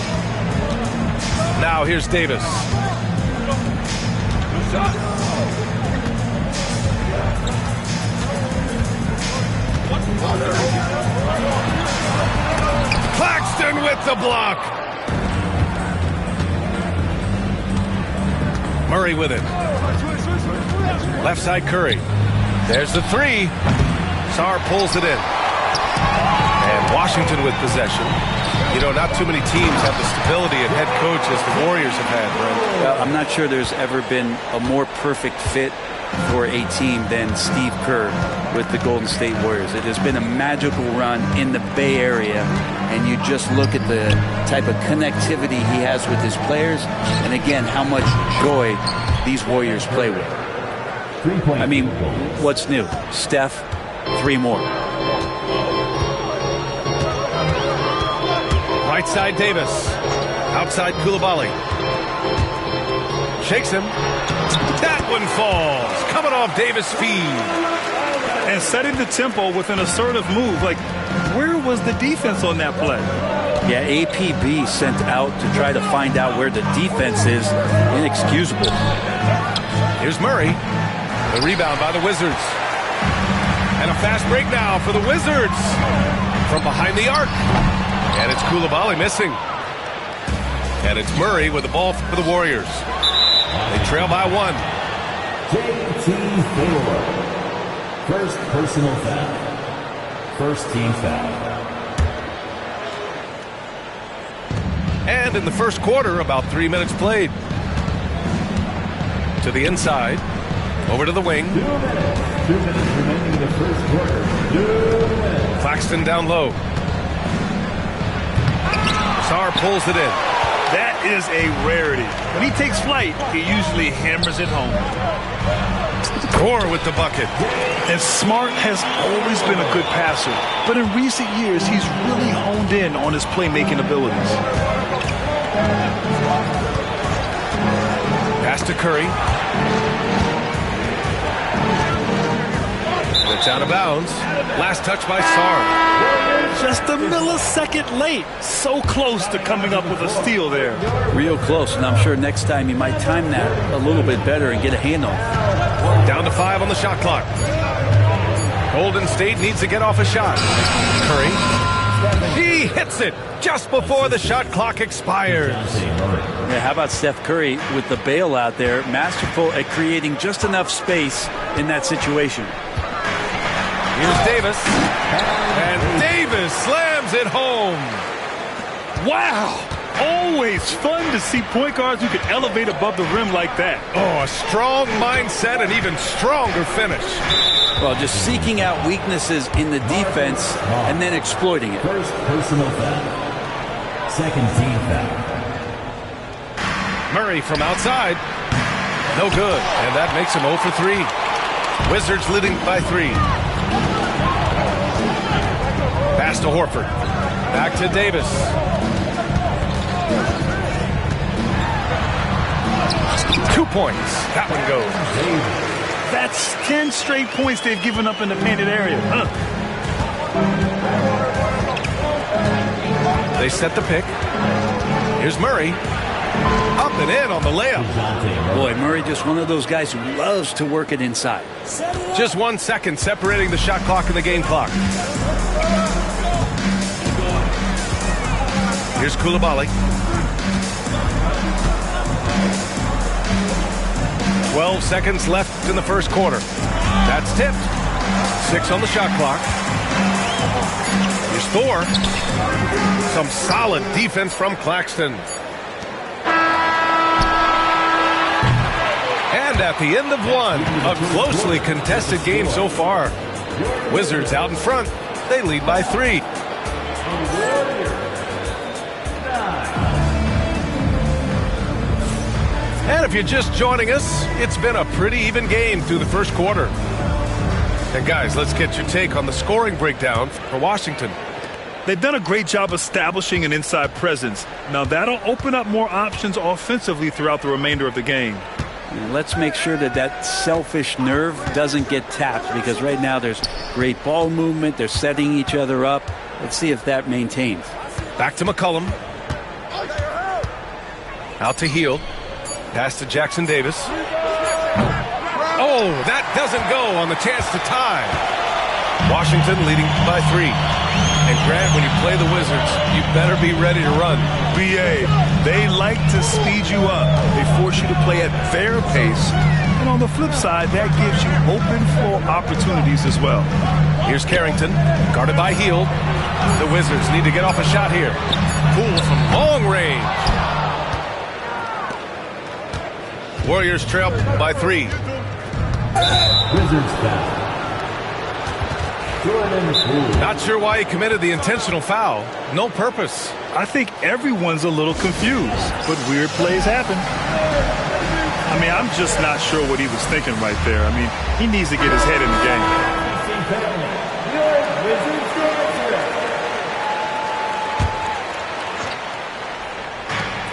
Now here's Davis. Claxton with the block. Murray with it. Left side Curry. There's the three. Sarr pulls it in. And Washington with possession. You know, not too many teams have the stability and head coach as the Warriors have had, Brent. Well, I'm not sure there's ever been a more perfect fit for a team than Steve Kerr with the Golden State Warriors. It has been a magical run in the Bay Area, and you just look at the type of connectivity he has with his players, and again, how much joy these Warriors play with. I mean, what's new? Steph, 3 more. Right side Davis. Outside Coulibaly. Shakes him. That one falls. Coming off Davis' feed. And setting the tempo with an assertive move. Like, where was the defense on that play? Yeah, APB sent out to try to find out where the defense is. Inexcusable. Here's Murray. The rebound by the Wizards. And a fast break now for the Wizards. From behind the arc. And it's Coulibaly missing. And it's Murray with the ball for the Warriors. They trail by 1. JT Thor. First personal foul. First team foul. And in the first quarter, about 3 minutes played. To the inside. Over to the wing. 2 minutes. 2 minutes remaining in the first quarter. 2 minutes. Claxton down low. Sarr pulls it in. That is a rarity. When he takes flight, he usually hammers it home. Thor with the bucket. And Smart has always been a good passer, but in recent years, he's really honed in on his playmaking abilities. Pass to Curry. It's out of bounds. Last touch by Sarr. Just a millisecond late. So close to coming up with a steal there. Real close, and I'm sure next time he might time that a little bit better and get a hand on it. Down to 5 on the shot clock. Golden State needs to get off a shot. Curry. He hits it just before the shot clock expires. Yeah, how about Steph Curry with the bailout there? Masterful at creating just enough space in that situation. Here's Davis. And Davis slams it home. Wow. Always fun to see point guards who can elevate above the rim like that. Oh, a strong mindset and even stronger finish. Well, just seeking out weaknesses in the defense and then exploiting it. First personal foul. Second team foul. Murray from outside. No good. And that makes him 0 for 3. Wizards leading by 3. Pass to Horford. Back to Davis. Two points. That one goes. That's 10 straight points they've given up in the painted area. They set the pick. Here's Murray. Up and in on the layup. Boy, Murray just one of those guys who loves to work it inside. Just 1 second separating the shot clock and the game clock. Here's Coulibaly. 12 seconds left in the first quarter. That's tipped. 6 on the shot clock. Here's Thor. Some solid defense from Claxton. And at the end of 1, a closely contested game so far. Wizards out in front. They lead by 3. And if you're just joining us, it's been a pretty even game through the first quarter. And guys, let's get your take on the scoring breakdown for Washington. They've done a great job establishing an inside presence. Now that'll open up more options offensively throughout the remainder of the game. And let's make sure that that selfish nerve doesn't get tapped, because right now there's great ball movement. They're setting each other up. Let's see if that maintains. Back to McCollum. Out to Hield. Pass to Jackson Davis. Oh, that doesn't go on the chance to tie. Washington leading by 3. And Grant, when you play the Wizards, you better be ready to run. BA, they like to speed you up. They force you to play at their pace. And on the flip side, that gives you open floor opportunities as well. Here's Carrington, guarded by Hield. The Wizards need to get off a shot here. Poole from long range. Warriors trail by 3. Wizards foul. Not sure why he committed the intentional foul. No purpose. I think everyone's a little confused, but weird plays happen. I mean, I'm just not sure what he was thinking right there. I mean, he needs to get his head in the game.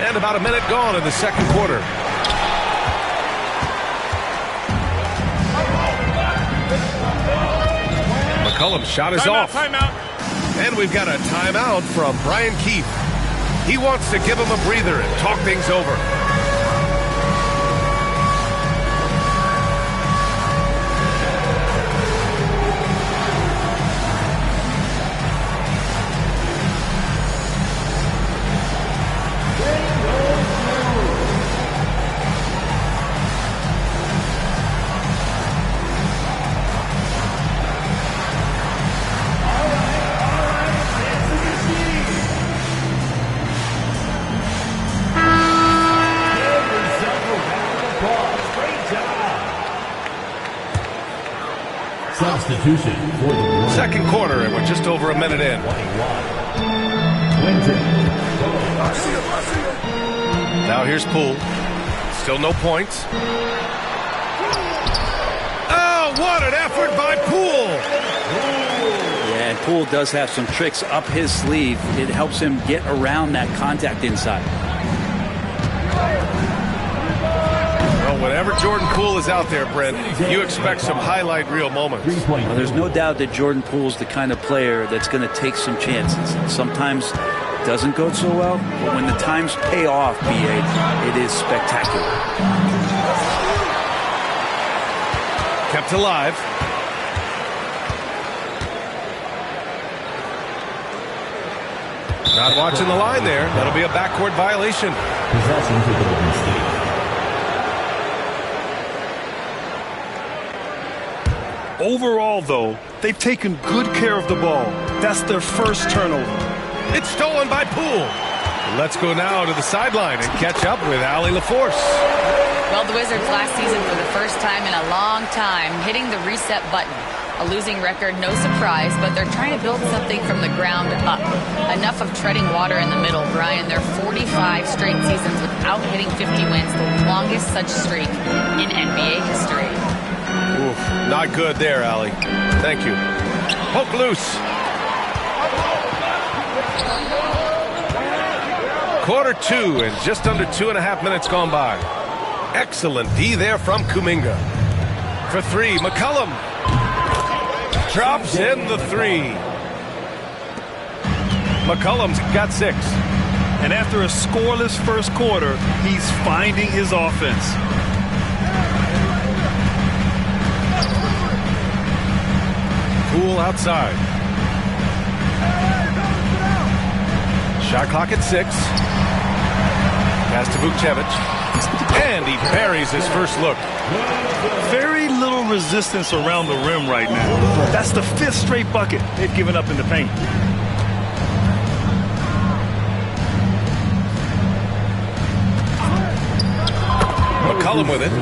And about a minute gone in the second quarter. McCollum's shot is off. Timeout. And we've got a timeout from Brian Keefe. He wants to give him a breather and talk things over. Substitution for the Warriors. Second quarter, and we're just over a minute in. Now here's Poole. Still no points. Oh, what an effort by Poole! Yeah, and Poole does have some tricks up his sleeve. It helps him get around that contact inside. Whenever Jordan Poole is out there, Brent, you expect some highlight reel moments. Well, there's no doubt that Jordan Poole's the kind of player that's going to take some chances. Sometimes it doesn't go so well, but when the times pay off, BA, it is spectacular. Kept alive. Not watching the line there. That'll be a backcourt violation. Possession to Golden State. Overall, though, they've taken good care of the ball. That's their first turnover. It's stolen by Poole. Let's go now to the sideline and catch up with Allie LaForce. Well, the Wizards last season for the first time in a long time hitting the reset button. A losing record, no surprise, but they're trying to build something from the ground up. Enough of treading water in the middle, Brian. They're 45 straight seasons without hitting 50 wins, the longest such streak in NBA history. Oof, not good there, Allie. Thank you. Poke loose. Quarter 2 and just under 2.5 minutes gone by. Excellent D there from Kuminga. For 3, McCollum. Drops in the 3. McCollum's got 6. And after a scoreless first quarter, he's finding his offense. Poole outside. Shot clock at 6. Pass to Vukcevic. And he buries his first look. Very little resistance around the rim right now. That's the 5th straight bucket they've given up in the paint. McCollum with it.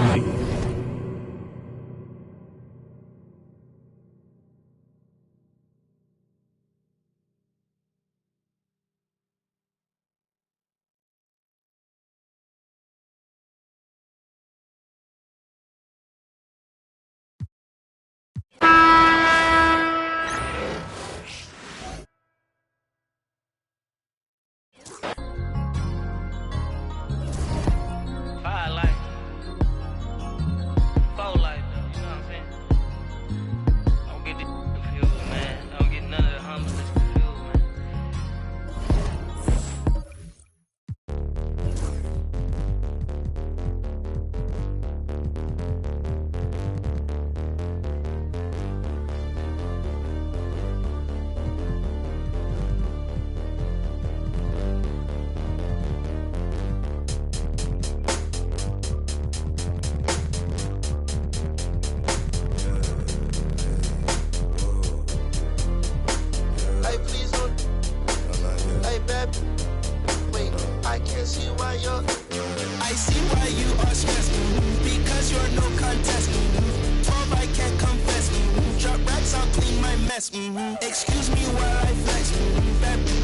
best. Excuse me while I flex.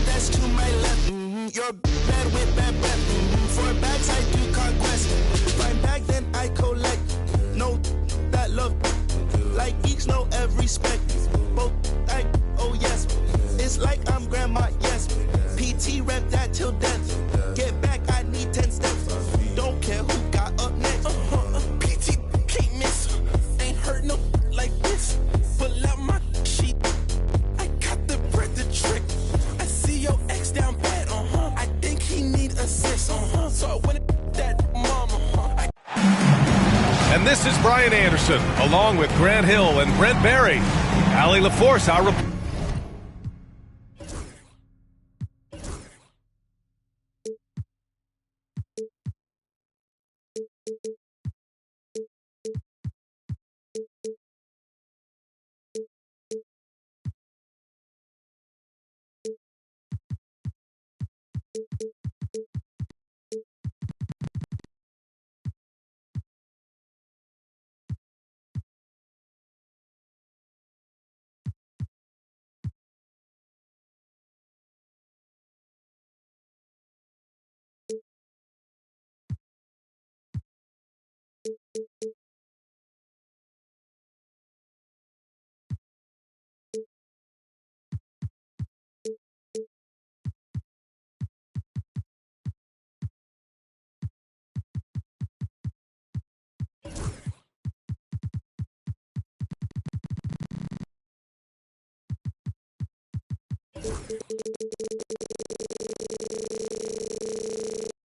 That's to my left. You're bad with bad breath. For bags I do conquest. Find bag then I collect. No, that love. Like each know every spec. Both I, oh yes. It's like I'm grandma, yes. PT rep that till death. Get back, I need 10 steps. Don't care who got up next. PT can't miss. Ain't heard no like this. Pull out my sheet. I got the bread to trick. I see your ex down bad, I think he need assist, So I went that mama, And this is Brian Anderson, along with Grant Hill and Brent Barry. Allie LaForce, our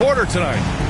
reporter tonight.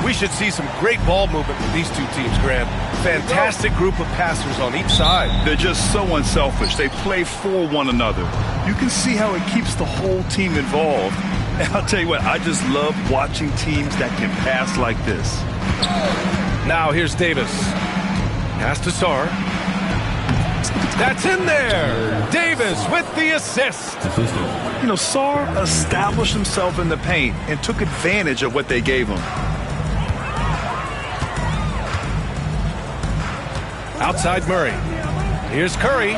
We should see some great ball movement with these two teams, Grant. Fantastic group of passers on each side. They're just so unselfish. They play for one another. You can see how it keeps the whole team involved. And I'll tell you what, I just love watching teams that can pass like this. Now here's Davis. Pass to Sarr. That's in there. Davis with the assist. You know, Sarr established himself in the paint and took advantage of what they gave him. Outside Murray. Here's Curry.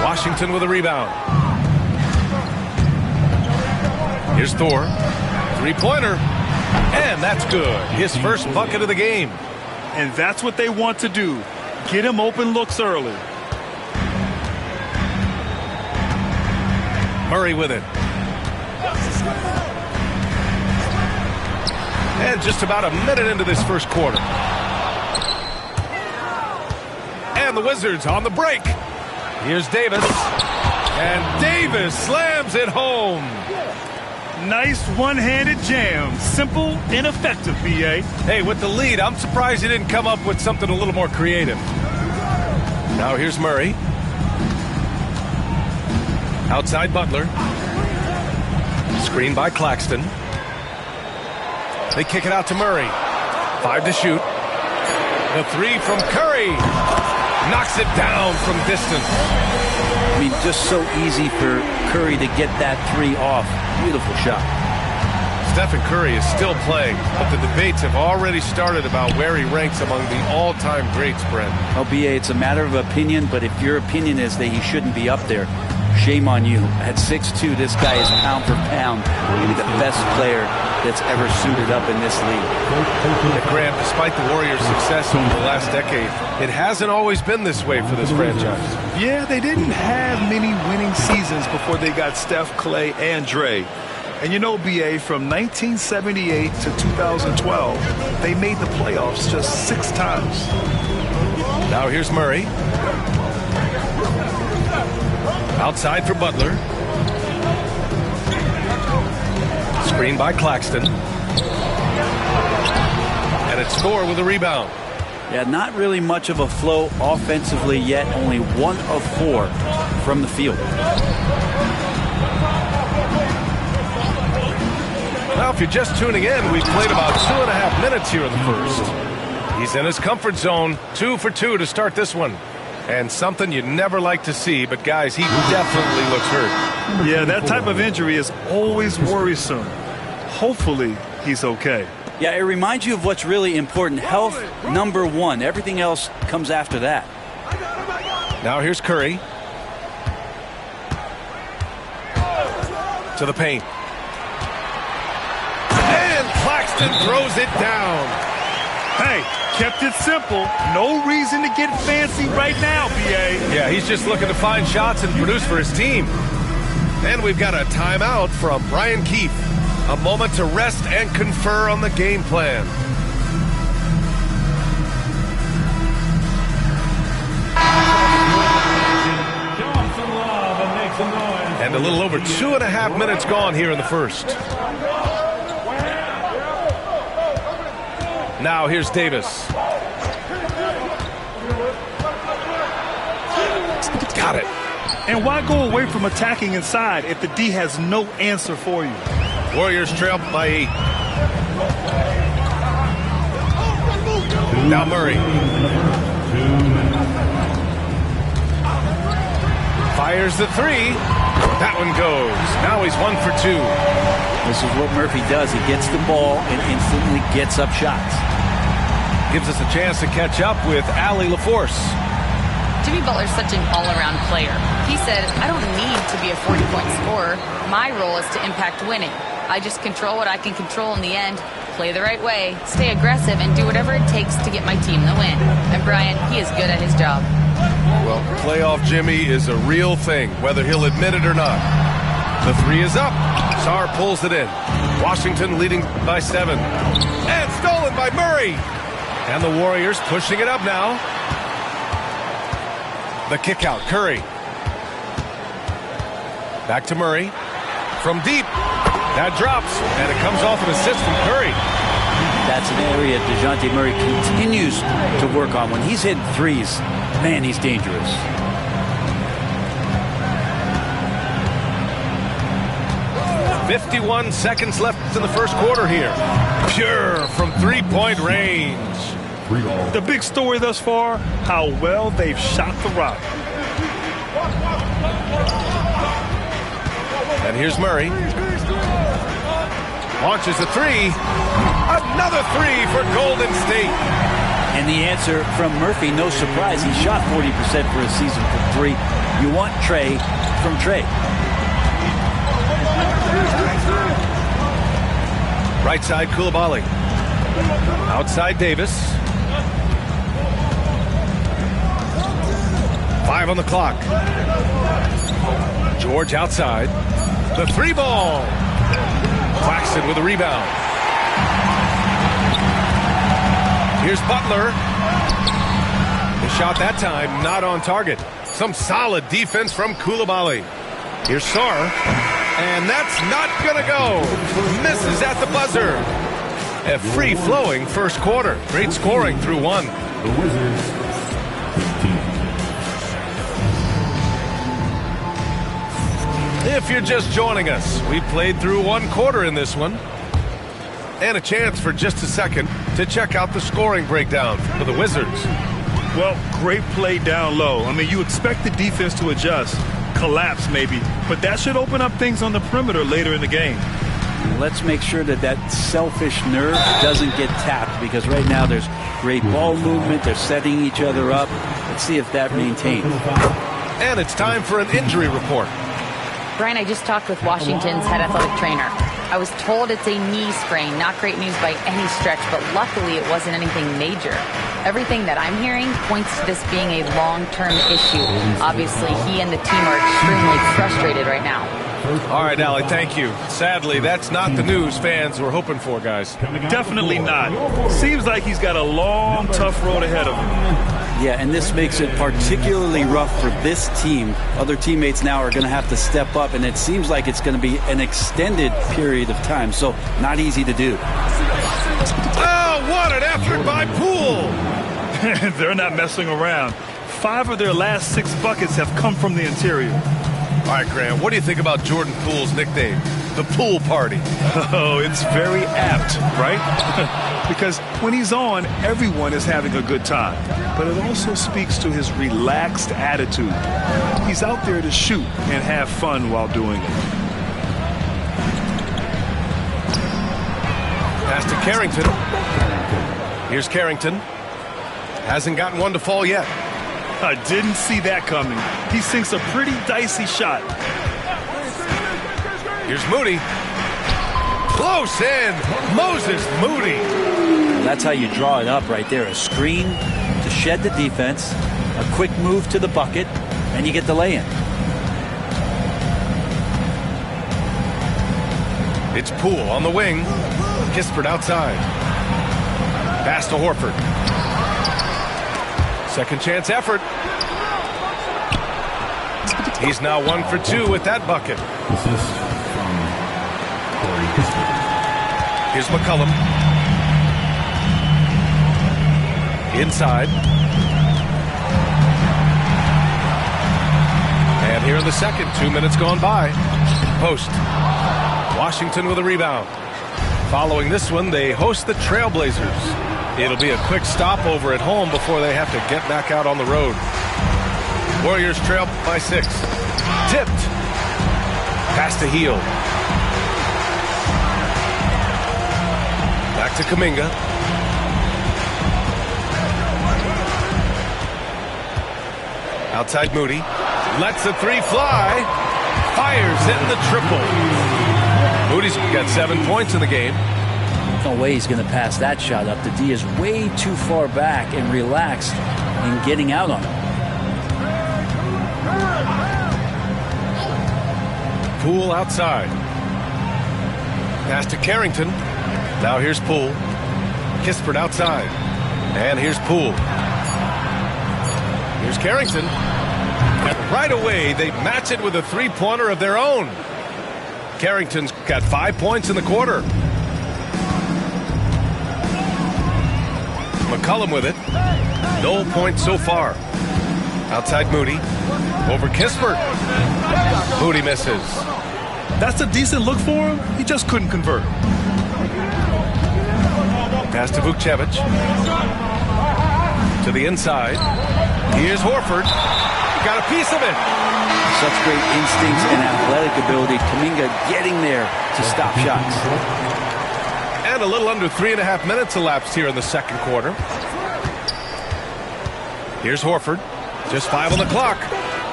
Washington with a rebound. Here's Thor. Three-pointer. And that's good. His first bucket of the game. And that's what they want to do. Get him open looks early. Murray with it. And just about a minute into this first quarter. And the Wizards on the break. Here's Davis. And Davis slams it home. Nice one-handed jam. Simple and effective, B.A. Hey, with the lead, I'm surprised he didn't come up with something a little more creative. Now here's Murray. Outside Butler. Screen by Claxton. They kick it out to Murray. 5 to shoot. The three from Curry. Knocks it down from distance. I mean, just so easy for Curry to get that three off. Beautiful shot. Stephen Curry is still playing, but the debates have already started about where he ranks among the all-time greats, Brent. Oh, B.A., it's a matter of opinion, but if your opinion is that he shouldn't be up there, shame on you. At 6'2", this guy is pound for pound maybe the best player that's ever suited up in this league. Grant, despite the Warriors' success over the last decade, it hasn't always been this way for this franchise. Yeah, they didn't have many winning seasons before they got Steph, Clay, and Dre. And you know, B.A., from 1978 to 2012, they made the playoffs just 6 times. Now here's Murray. Outside for Butler. Screen by Claxton. And it's Score with a rebound. Yeah, not really much of a flow offensively yet. Only 1 of 4 from the field. Well, if you're just tuning in, we've played about 2.5 minutes here in the first. He's in his comfort zone, 2 for 2 to start this one. And something you never like to see, but guys, he definitely looks hurt. Yeah, that type of injury is always worrisome. Hopefully, he's okay. Yeah, it reminds you of what's really important. Health, number 1. Everything else comes after that. Now here's Curry. To the paint. And Claxton throws it down. Hey, kept it simple. No reason to get fancy right now, BA. Yeah, he's just looking to find shots and produce for his team. And we've got a timeout from Brian Keefe. A moment to rest and confer on the game plan. And a little over 2.5 minutes gone here in the first. Now here's Davis. Got it. And why go away from attacking inside if the D has no answer for you? Warriors trail by 8. Now Murray. Fires the 3. That one goes. Now he's 1 for 2. This is what Murphy does. He gets the ball and instantly gets up shots. Gives us a chance to catch up with Allie LaForce. Jimmy Butler's such an all-around player. He said, I don't need to be a 40-point scorer. My role is to impact winning. I just control what I can control in the end, play the right way, stay aggressive, and do whatever it takes to get my team the win. And Brian, he is good at his job. Well, playoff Jimmy is a real thing, whether he'll admit it or not. The 3 is up. Sarr pulls it in. Washington leading by 7. And stolen by Murray. And the Warriors pushing it up now. The kick out, Curry. Back to Murray. From deep. That drops, and it comes off an assist from Curry. That's an area DeJounte Murray continues to work on. When he's hitting threes, man, he's dangerous. .51 seconds left in the first quarter here. Pure from three-point range. The big story thus far, how well they've shot the rock. And here's Murray. Launches a 3. Another 3 for Golden State. And the answer from Murphy, no surprise. He shot 40% for a season from 3. You want Trey from Trey. Right side, Coulibaly. Outside, Davis. 5 on the clock. George outside. The 3 ball. Claxton with a rebound. Here's Butler. The shot that time not on target. Some solid defense from Coulibaly. Here's Sarr. And that's not going to go. Misses at the buzzer. A free-flowing first quarter. Great scoring through 1. The Wizards, 15. If you're just joining us, we played through 1 quarter in this one. And a chance for just a second to check out the scoring breakdown for the Wizards. Well, great play down low. I mean, you expect the defense to adjust, collapse maybe, but that should open up things on the perimeter later in the game. Let's make sure that that selfish nerve doesn't get tapped, because right now there's great ball movement. They're setting each other up. Let's see if that maintains. And it's time for an injury report. Brian, I just talked with Washington's head athletic trainer. I was told it's a knee sprain, not great news by any stretch, but luckily it wasn't anything major. Everything that I'm hearing points to this being a long-term issue. Obviously, he and the team are extremely frustrated right now. All right, Allie, thank you. Sadly, that's not the news fans were hoping for, guys. Definitely not. Seems like he's got a long, tough road ahead of him. Yeah, and this makes it particularly rough for this team. Other teammates now are going to have to step up, and it seems like it's going to be an extended period of time, so not easy to do. Oh, what an effort by Poole! They're not messing around. 5 of their last 6 buckets have come from the interior. All right, Graham, what do you think about Jordan Poole's nickname, the Pool Party? Oh, it's very apt, right? Because when he's on, everyone is having a good time. But it also speaks to his relaxed attitude. He's out there to shoot and have fun while doing it. Pass to Carrington. Here's Carrington. Hasn't gotten one to fall yet. I didn't see that coming. He sinks a pretty dicey shot. Here's Moody. Close in. Moses Moody. That's how you draw it up right there. A screen to shed the defense, a quick move to the bucket, and you get the lay-in. It's Poole on the wing. Kispert outside. Pass to Horford. Second chance effort. He's now 1 for 2 with that bucket. Assist from Corey Kispert. Here's McCollum. Inside. And here in the second, 2 minutes gone by. Post. Washington with a rebound. Following this one, they host the Trailblazers. It'll be a quick stopover at home before they have to get back out on the road. Warriors trail by 6. Tipped. Pass to Heel. Back to Kuminga. Outside Moody. Lets the 3 fly. Fires in the triple. Moody's got 7 points in the game. No way he's going to pass that shot up. The D is way too far back and relaxed in getting out on it. Poole outside. Pass to Carrington. Now here's Poole. Kispert outside. And here's Poole. Here's Carrington. And right away, they match it with a 3-pointer of their own. Carrington's got 5 points in the quarter. McCollum with it. No points so far. Outside Moody. Over Kispert. Moody misses. That's a decent look for him. He just couldn't convert. Pass to Vukcevic. To the inside. Here's Horford. Got a piece of it. Such great instincts and athletic ability. Kuminga getting there to stop shots. And a little under 3.5 minutes elapsed here in the second quarter. Here's Horford. Just 5 on the clock.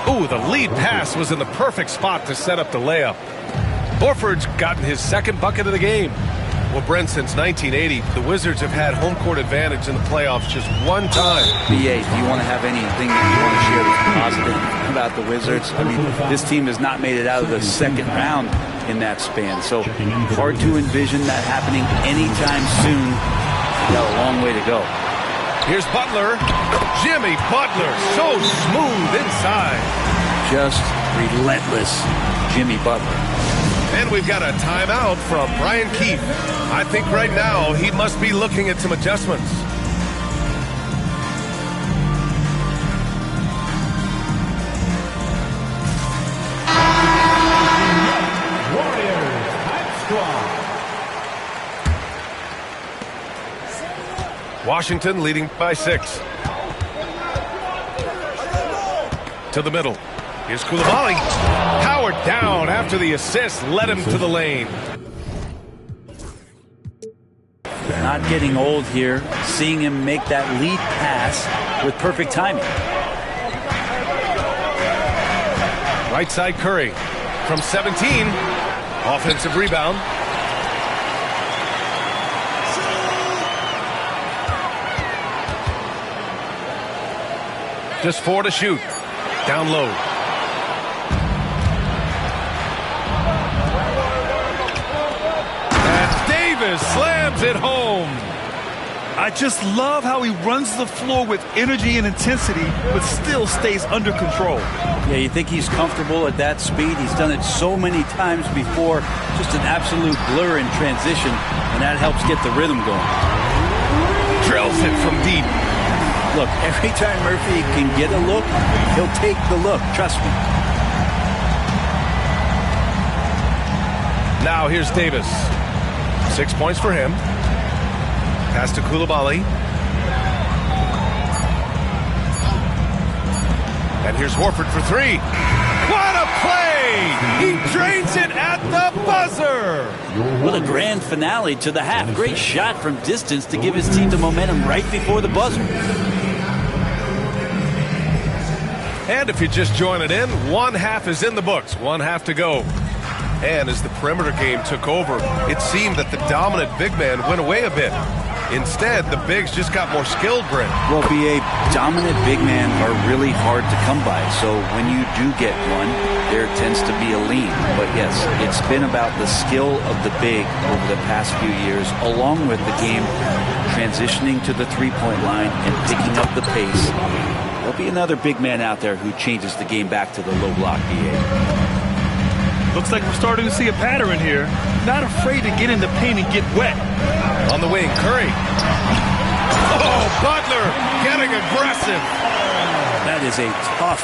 Ooh, the lead pass was in the perfect spot to set up the layup. Horford's gotten his second bucket of the game. Well, Brent, since 1980, the Wizards have had home court advantage in the playoffs just one time. BA, do you want to have anything that you want to share that's positive about the Wizards? I mean, this team has not made it out of the second round in that span, so hard to envision that happening anytime soon. Got a long way to go. Here's Butler. Jimmy Butler, so smooth inside. Just relentless Jimmy Butler. And we've got a timeout from Brian Keefe. I think right now he must be looking at some adjustments. Warriors High Squad. Washington leading by 6. To the middle. Here's Coulibaly. Powered down after the assist led him to the lane. Not getting old here. Seeing him make that lead pass with perfect timing. Right side Curry. From 17. Offensive rebound. Just 4 to shoot. Down low. And Davis slams it home. I just love how he runs the floor with energy and intensity, but still stays under control. Yeah, you think he's comfortable at that speed? He's done it so many times before. Just an absolute blur in transition, and that helps get the rhythm going. Drills it from deep. Look, every time Murphy can get a look, he'll take the look. Trust me. Now here's Davis. 6 points for him. Pass to Coulibaly. And here's Horford for three. What a play! He drains it at the buzzer! What a grand finale to the half. Great shot from distance to give his team the momentum right before the buzzer. And if you just join it in, one half is in the books. One half to go. And as the perimeter game took over, it seemed that the dominant big man went away a bit. Instead, the bigs just got more skilled, Brent. Well, BA, dominant big men are really hard to come by. So when you do get one, there tends to be a lean. But yes, it's been about the skill of the big over the past few years, along with the game transitioning to the three-point line and picking up the pace. There'll be another big man out there who changes the game back to the low block, BA. Looks like we're starting to see a pattern here. Not afraid to get in the paint and get wet. On the wing, Curry. Oh, Butler getting aggressive. That is a tough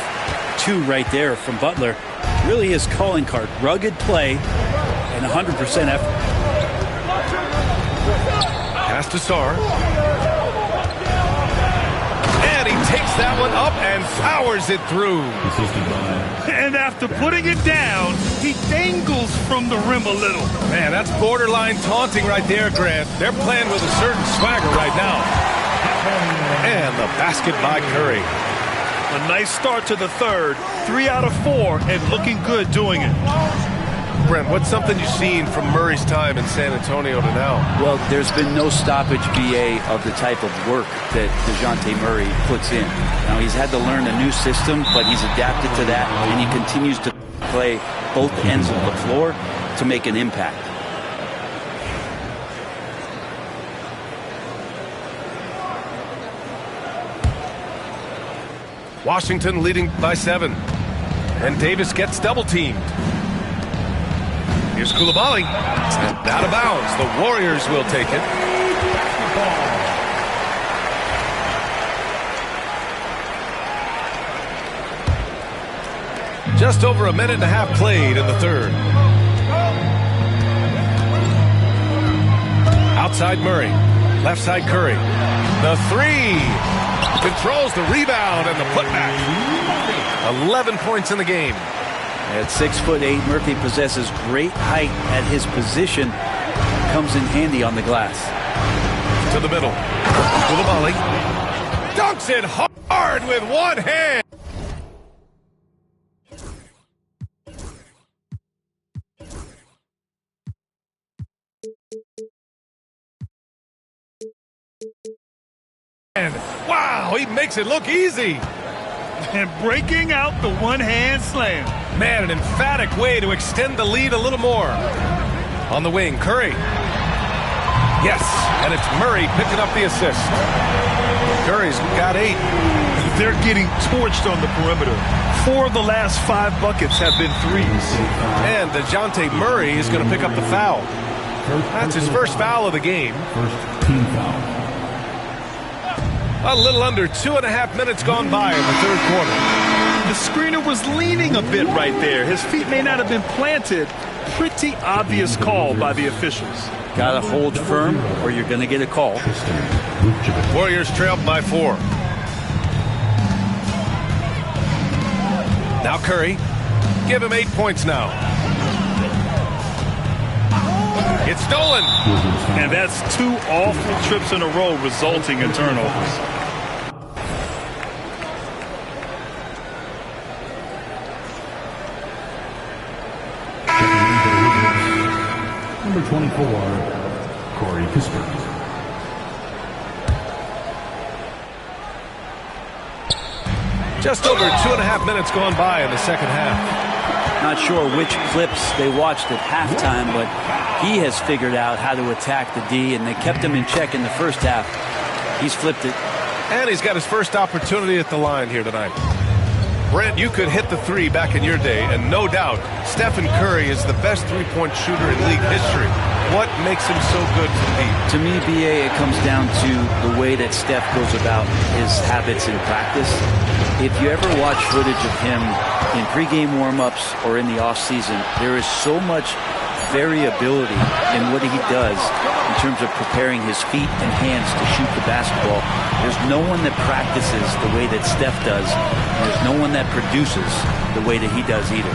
two right there from Butler. Really his calling card. Rugged play and 100% effort. Pass to Sarr. And he takes that one up and powers it through. And after putting it down, he dangles from the rim a little. Man, that's borderline taunting right there, Grant. They're playing with a certain swagger right now. And the basket by Curry. A nice start to the third. 3 out of 4 and looking good doing it. Brent, what's something you've seen from Murray's time in San Antonio to now? Well, there's been no stoppage, BA, of the type of work that DeJounte Murray puts in. Now, he's had to learn a new system, but he's adapted to that, and he continues to play both ends of the floor to make an impact. Washington leading by 7. And Davis gets double-teamed. Here's Coulibaly. And out of bounds. The Warriors will take it. Just over a minute and a half played in the third. Outside Murray. Left side Curry. The three. Controls the rebound and the putback. 11 points in the game. At 6'8", Murphy possesses great height at his position. Comes in handy on the glass. To the middle. Coulibaly. Dunks it hard with one hand. And wow, he makes it look easy. And breaking out the one-hand slam. Man, an emphatic way to extend the lead a little more. On the wing, Curry. Yes, and it's Murray picking up the assist. Curry's got 8. They're getting torched on the perimeter. 4 of the last 5 buckets have been threes. And DeJounte Murray is going to pick up the foul. That's his first foul of the game. First team foul. A little under 2.5 minutes gone by in the third quarter. The screener was leaning a bit right there. His feet may not have been planted. Pretty obvious call by the officials. Got to hold firm or you're going to get a call. Warriors trailed by 4. Now Curry. Give him 8 points now. It's stolen. And that's 2 awful trips in a row resulting in turnovers. Number 24, Corey Kispert. Just over 2.5 minutes gone by in the second half. Not sure which clips they watched at halftime, but he has figured out how to attack the D, and they kept him in check in the first half. He's flipped it. And he's got his first opportunity at the line here tonight. Brent, you could hit the three back in your day, and no doubt, Stephen Curry is the best three-point shooter in league history. What makes him so good from deep? To me, BA, it comes down to the way that Steph goes about his habits in practice. If you ever watch footage of him in pregame warm-ups or in the off-season, there is so much variability in what he does in terms of preparing his feet and hands to shoot the basketball. There's no one that practices the way that Steph does. There's no one that produces the way that he does either.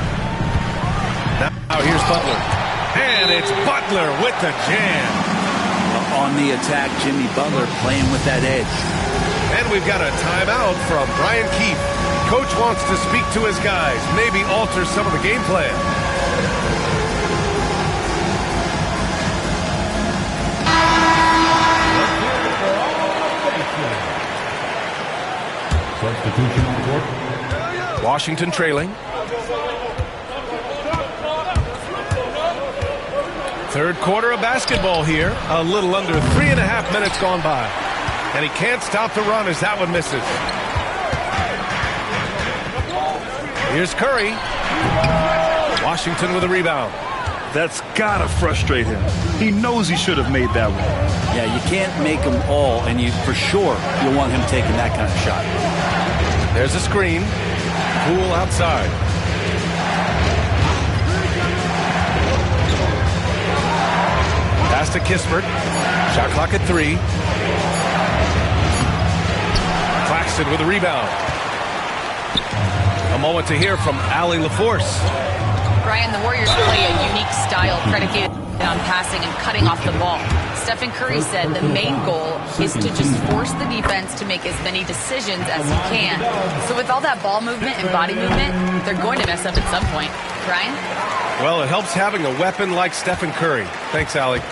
Now here's Butler. And it's Butler with the jam. On the attack, Jimmy Butler playing with that edge. And we've got a timeout from Brian Keefe. Coach wants to speak to his guys, maybe alter some of the game plan. Substitution on court. Washington trailing. Third quarter of basketball here. A little under 3.5 minutes gone by. And he can't stop the run as that one misses. Here's Curry. Washington with a rebound. That's got to frustrate him. He knows he should have made that one. Yeah, you can't make them all, and you for sure you'll want him taking that kind of shot. There's a screen. Poole outside. Pass to Kispert. Shot clock at 3. Claxton with a rebound. A moment to hear from Allie LaForce. Brian, the Warriors play a unique style predicated on passing and cutting off the ball. Stephen Curry said the main goal is to just force the defense to make as many decisions as he can. So with all that ball movement and body movement, they're going to mess up at some point. Brian? Well, it helps having a weapon like Stephen Curry. Thanks, Allie.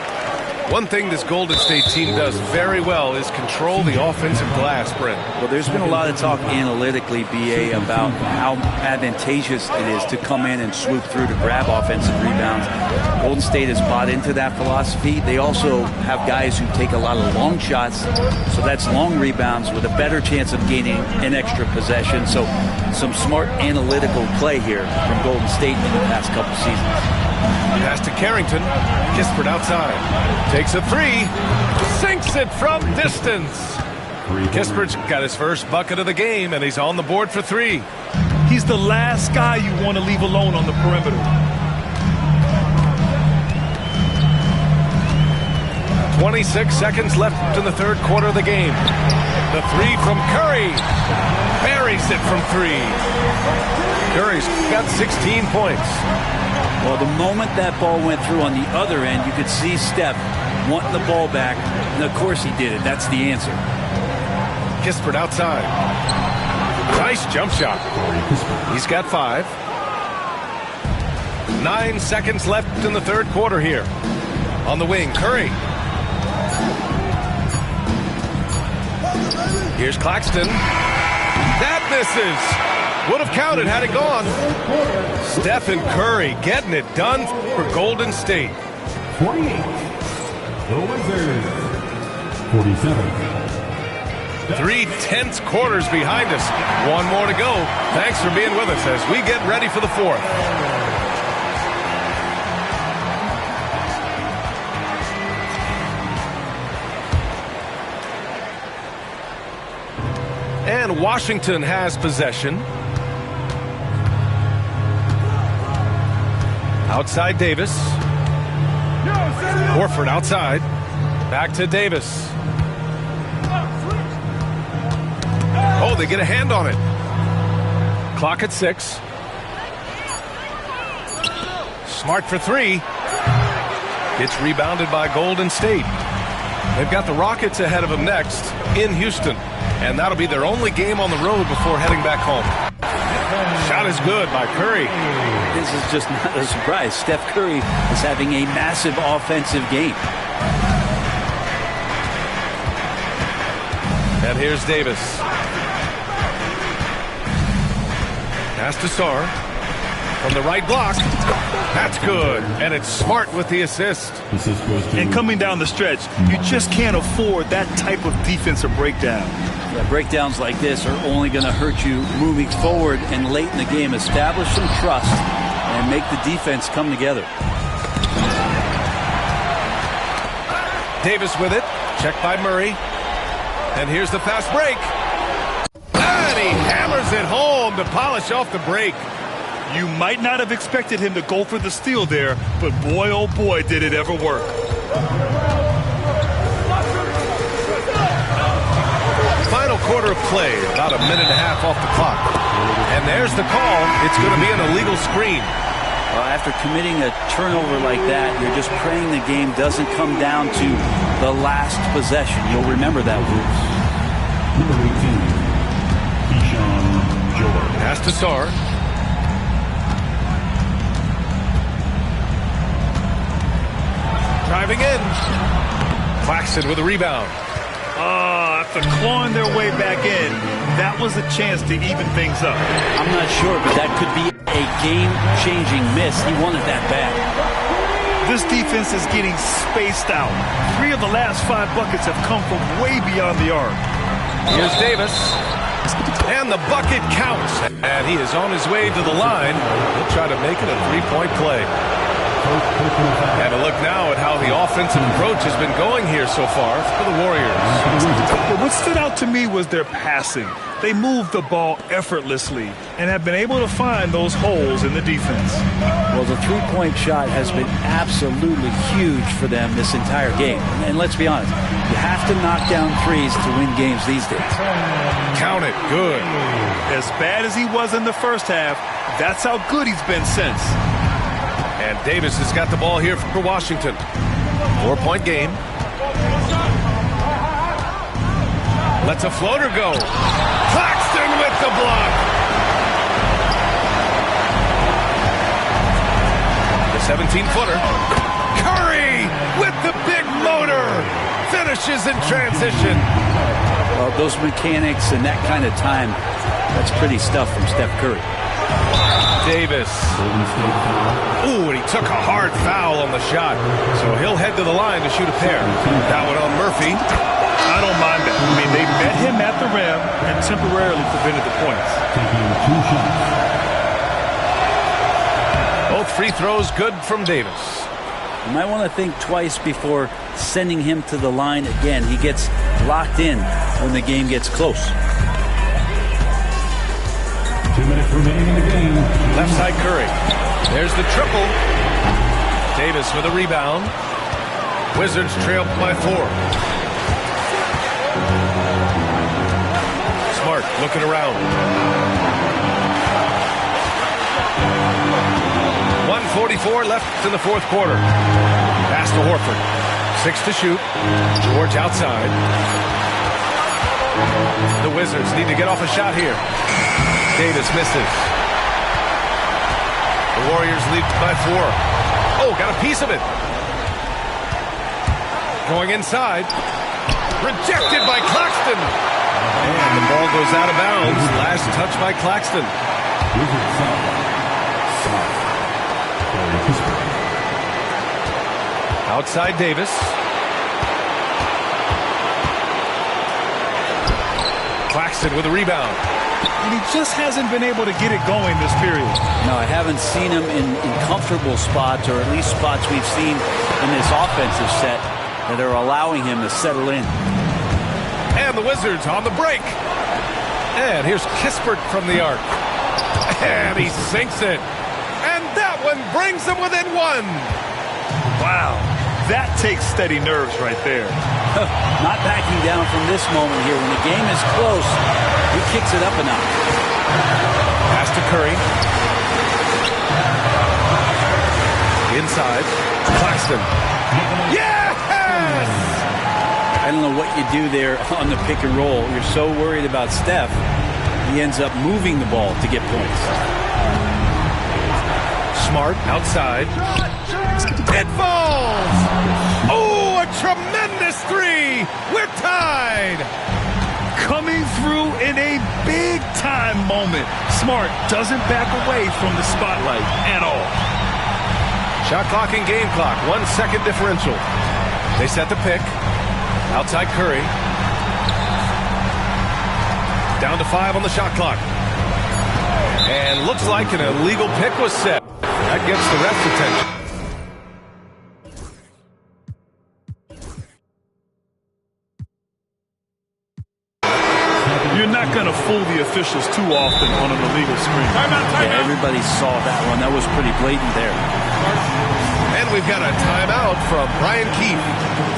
One thing this Golden State team does very well is control the offensive glass, Brent. Well, there's been a lot of talk analytically, BA, about how advantageous it is to come in and swoop through to grab offensive rebounds. Golden State has bought into that philosophy. They also have guys who take a lot of long shots, so that's long rebounds with a better chance of gaining an extra possession. So some smart analytical play here from Golden State in the past couple seasons. Pass to Carrington. Kispert outside. Takes a 3. Sinks it from distance. Kispert's got his first bucket of the game, and he's on the board for 3. He's the last guy you want to leave alone on the perimeter. 26 seconds left in the third quarter of the game. The 3 from Curry. Buries it from 3. Curry's got 16 points. Well, the moment that ball went through on the other end, you could see Steph wanting the ball back, and of course he did it. That's the answer. Kispert outside. Nice jump shot. He's got 5. 9 seconds left in the third quarter here. On the wing, Curry. Here's Claxton. That misses. Would have counted had it gone. Stephen Curry getting it done for Golden State. 48. The Wizards. 47. 3 tense quarters behind us. One more to go. Thanks for being with us as we get ready for the fourth. And Washington has possession. Outside Davis. Horford outside. Back to Davis. Oh, they get a hand on it. Clock at 6. Smart for 3. It's rebounded by Golden State. They've got the Rockets ahead of them next in Houston. And that'll be their only game on the road before heading back home. Shot is good by Curry. This is just not a surprise. Steph Curry is having a massive offensive game. And here's Davis. Pass to Sarr. from the right block. That's good. And it's Smart with the assist. And coming down the stretch, you just can't afford that type of defensive breakdown. Yeah, breakdowns like this are only going to hurt you moving forward and late in the game. Establish some trust and make the defense come together. Davis with it. Checked by Murray. And here's the fast break. And he hammers it home to polish off the break. You might not have expected him to go for the steal there, but boy, oh boy, did it ever work. Final quarter of play, about a minute and a half off the clock. And there's the call. It's going to be an illegal screen. After committing a turnover like that, you're just praying the game doesn't come down to the last possession. You'll remember that, Bruce. Number 18, Keyshawn Jober. Pass to Sarr. Driving in. Claxton with a rebound. After clawing their way back in, that was a chance to even things up. I'm not sure, but that could be a game-changing miss. He wanted that bad. This defense is getting spaced out. 3 of the last 5 buckets have come from way beyond the arc. Here's Davis. And the bucket counts. And he is on his way to the line. He'll try to make it a 3-point play. And a look now at how the offensive approach has been going here so far for the Warriors. What stood out to me was their passing. They moved the ball effortlessly and have been able to find those holes in the defense. Well, the three-point shot has been absolutely huge for them this entire game. And let's be honest, you have to knock down threes to win games these days. Count it. Good. As bad as he was in the first half, that's how good he's been since. And Davis has got the ball here for Washington. 4-point game. Lets a floater go. Claxton with the block. The 17-footer. Curry with the big motor. Finishes in transition. Well, those mechanics and that kind of time, that's pretty stuff from Steph Curry. Davis. Ooh, and he took a hard foul on the shot. So he'll head to the line to shoot a pair. That one on Murphy. I don't mind that. I mean, they met him at the rim and temporarily prevented the points. Both free throws good from Davis. You might want to think twice before sending him to the line again. He gets locked in when the game gets close. 2 minutes remaining in the game. Left side Curry. There's the triple. Davis with a rebound. Wizards trail by 4. Smart looking around. 1:44 left in the fourth quarter. Pass to Horford. 6 to shoot. George outside. The Wizards need to get off a shot here. Davis misses. The Warriors lead by 4. Oh, got a piece of it. Going inside. Rejected by Claxton. And the ball goes out of bounds. Last touch by Claxton. Outside Davis. Claxton with a rebound. And he just hasn't been able to get it going this period. No, I haven't seen him in comfortable spots, or at least spots we've seen in this offensive set that are allowing him to settle in. And the Wizards on the break. And here's Kispert from the arc. And he sinks it. And that one brings them within 1. Wow. That takes steady nerves right there. Not backing down from this moment here. When the game is close, he kicks it up a notch. Pass to Curry. Inside. Claxton. Yes! I don't know what you do there on the pick and roll. You're so worried about Steph, he ends up moving the ball to get points. Smart outside. It falls! Oh, a tremendous 3! We're tied! coming through in a big-time moment. Smart doesn't back away from the spotlight at all. Shot clock and game clock, 1 second differential. They set the pick. Outside Curry. Down to 5 on the shot clock. And looks like an illegal pick was set. That gets the ref's attention. You're not going to fool the officials too often on an illegal screen. Yeah, everybody saw that one. That was pretty blatant there. And we've got a timeout from Brian Keefe.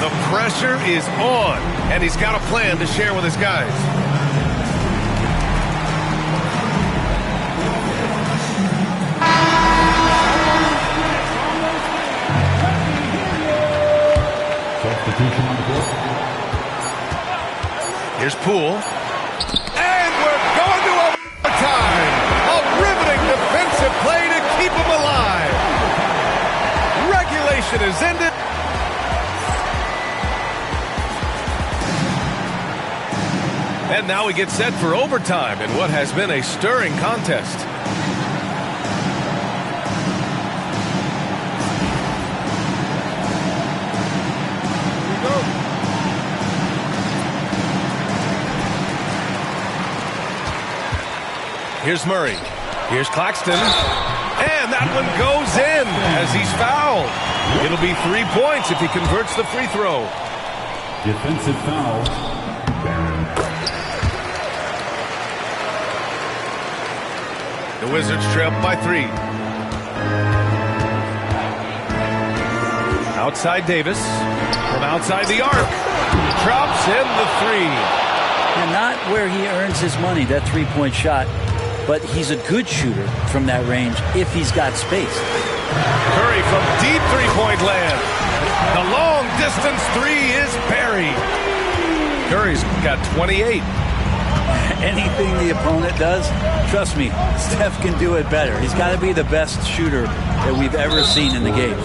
The pressure is on, and he's got a plan to share with his guys. Here's Poole. And we're going to overtime. A riveting defensive play to keep him alive. Regulation is ended. And now we get set for overtime in what has been a stirring contest. Here's Murray. Here's Claxton. And that one goes in as he's fouled. It'll be 3 points if he converts the free throw. Defensive foul. Barron. The Wizards trail by 3. Outside Davis. From outside the arc. Drops in the 3. And not where he earns his money, that three-point shot. But he's a good shooter from that range if he's got space. Curry from deep three-point land. The long-distance 3 is buried. Curry's got 28. Anything the opponent does, trust me, Steph can do it better. He's got to be the best shooter that we've ever seen in the game.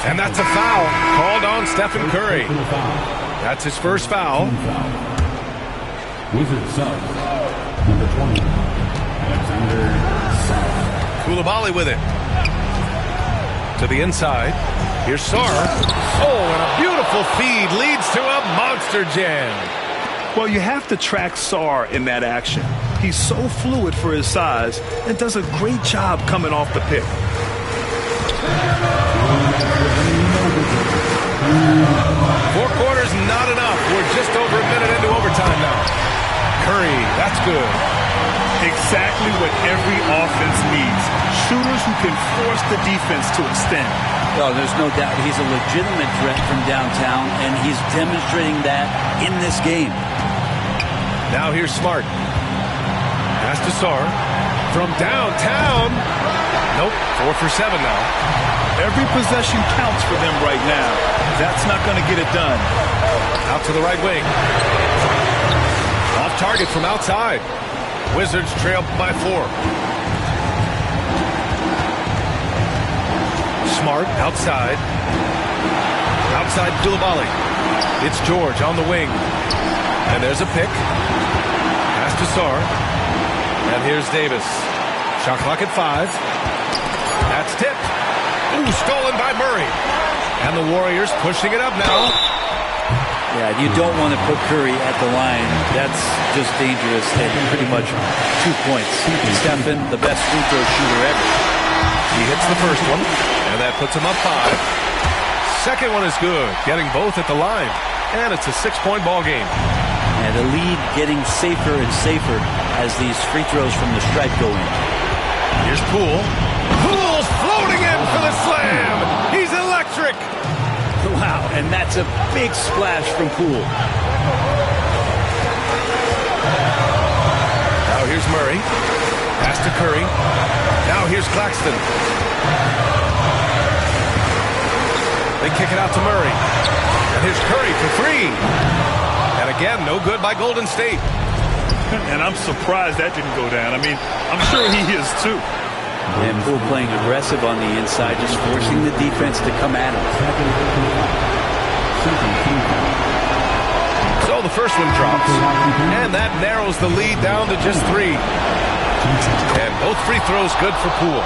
And that's a foul called on Stephen Curry. That's his first foul. Wizards sub. Number 20, Alexander Sarr. Coulibaly with it. To the inside. Here's Sarr. Oh, and a beautiful feed leads to a monster jam. Well, you have to track Sarr in that action. He's so fluid for his size and does a great job coming off the pick. 4 quarters, not enough. We're just over a minute into overtime now. Curry, that's good. Exactly what every offense needs. Shooters who can force the defense to extend. Oh, there's no doubt he's a legitimate threat from downtown, and he's demonstrating that in this game. Now here's Smart. Pass to Sarr. From downtown. Nope, 4 for 7 now. Every possession counts for them right now. That's not going to get it done. Out to the right wing. Off target from outside. Wizards trail by 4. Smart outside. Outside Coulibaly. It's George on the wing. And there's a pick. Pass to Sarr. And here's Davis. Shot clock at 5. That's tipped. Ooh, stolen by Murray. And the Warriors pushing it up now. Yeah, you don't want to put Curry at the line. That's just dangerous at pretty much 2 points. Stephen, the best free throw shooter ever. He hits the first one, and that puts him up 5. Second one is good, getting both at the line. And it's a 6-point ball game. And the lead getting safer and safer as these free throws from the stripe go in. Here's Poole. Poole's floating in for the slam. He's electric. Wow, and that's a big splash from Poole. Now here's Murray. Pass to Curry. Now here's Claxton. They kick it out to Murray. And here's Curry for 3. And again, no good by Golden State. And I'm surprised that didn't go down. I mean, I'm sure he is too. And Poole playing aggressive on the inside, just forcing the defense to come at him. So the first one drops. And that narrows the lead down to just 3. And both free throws good for Poole.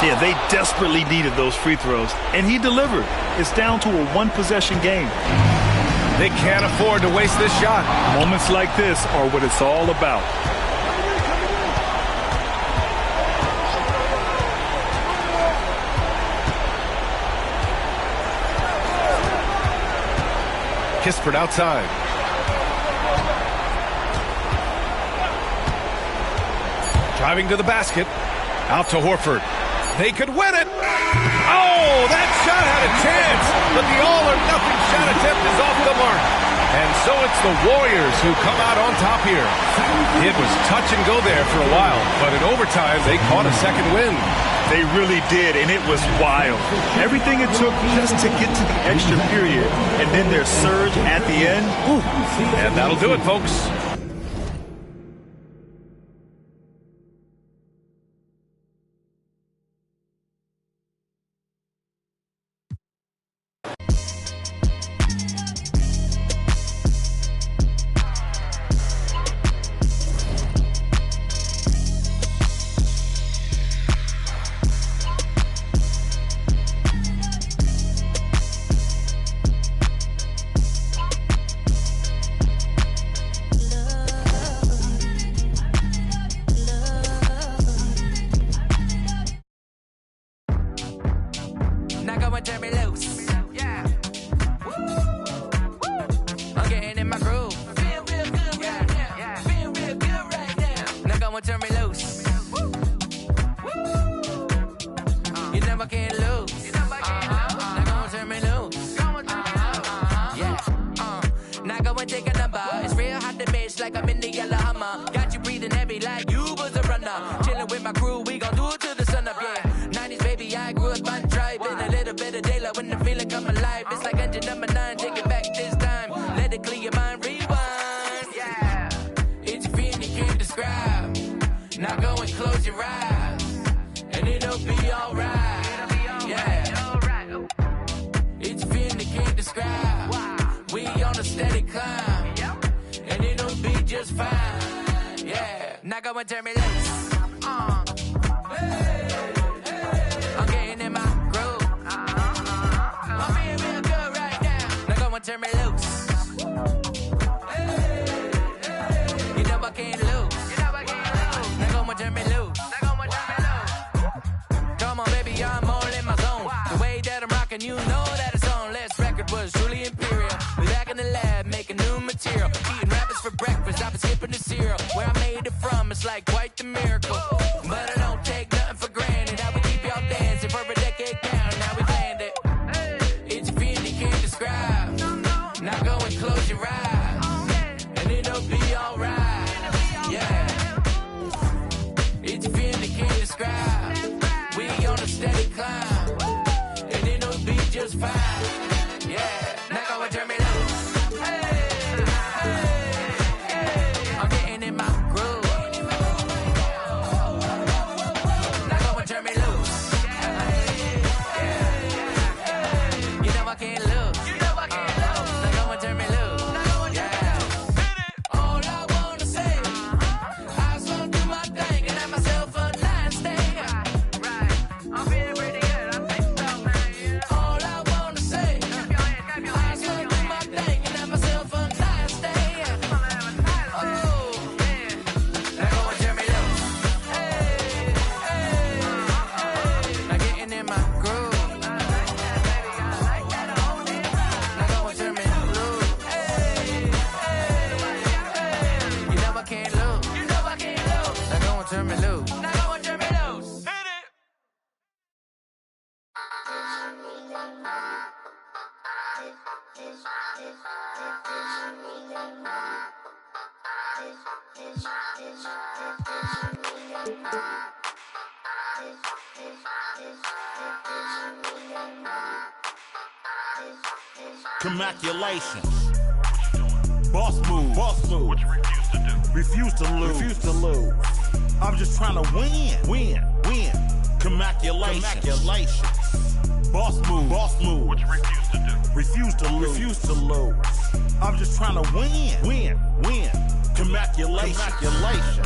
Yeah, they desperately needed those free throws, and he delivered. It's down to a one-possession game. They can't afford to waste this shot. Moments like this are what it's all about. Kispert outside. Driving to the basket. Out to Horford. They could win it. Oh, that shot had a chance, but the all-or-nothing shot attempt is off the mark. And so it's the Warriors who come out on top here. It was touch and go there for a while, but in overtime, they caught a second win. They really did, and it was wild. Everything it took just to get to the extra period, and then their surge at the end. Ooh. And that'll do it, folks. Commaculations. Boss move. Boss move. What you refuse to do? Refuse to lose. I'm just trying to win. Commaculations. Boss move. Boss move. What you refuse to do? Refuse to lose. I'm just trying to win. Commaculation.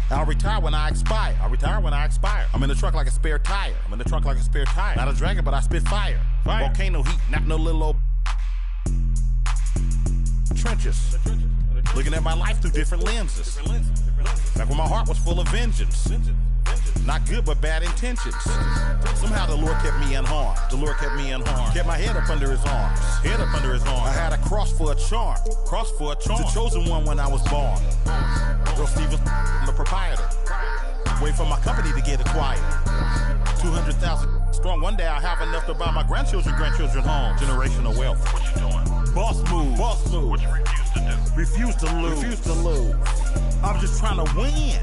I'll retire when I expire. I'm in the truck like a spare tire. Not a dragon, but I spit fire. Volcano heat, not no little old trenches. Looking at my life through different lenses. Back when my heart was full of vengeance. Not good, but bad intentions. Somehow the Lord kept me unharmed. Kept my head up under his arms. I had a cross for a charm. The chosen one when I was born. Earl Stevens, I'm the proprietor. Wait for my company to get acquired. 200,000 strong. One day I'll have enough to buy my grandchildren home. Generational wealth. What you doing? Boss move. What you refuse to do? Refuse to lose. I'm just trying to win.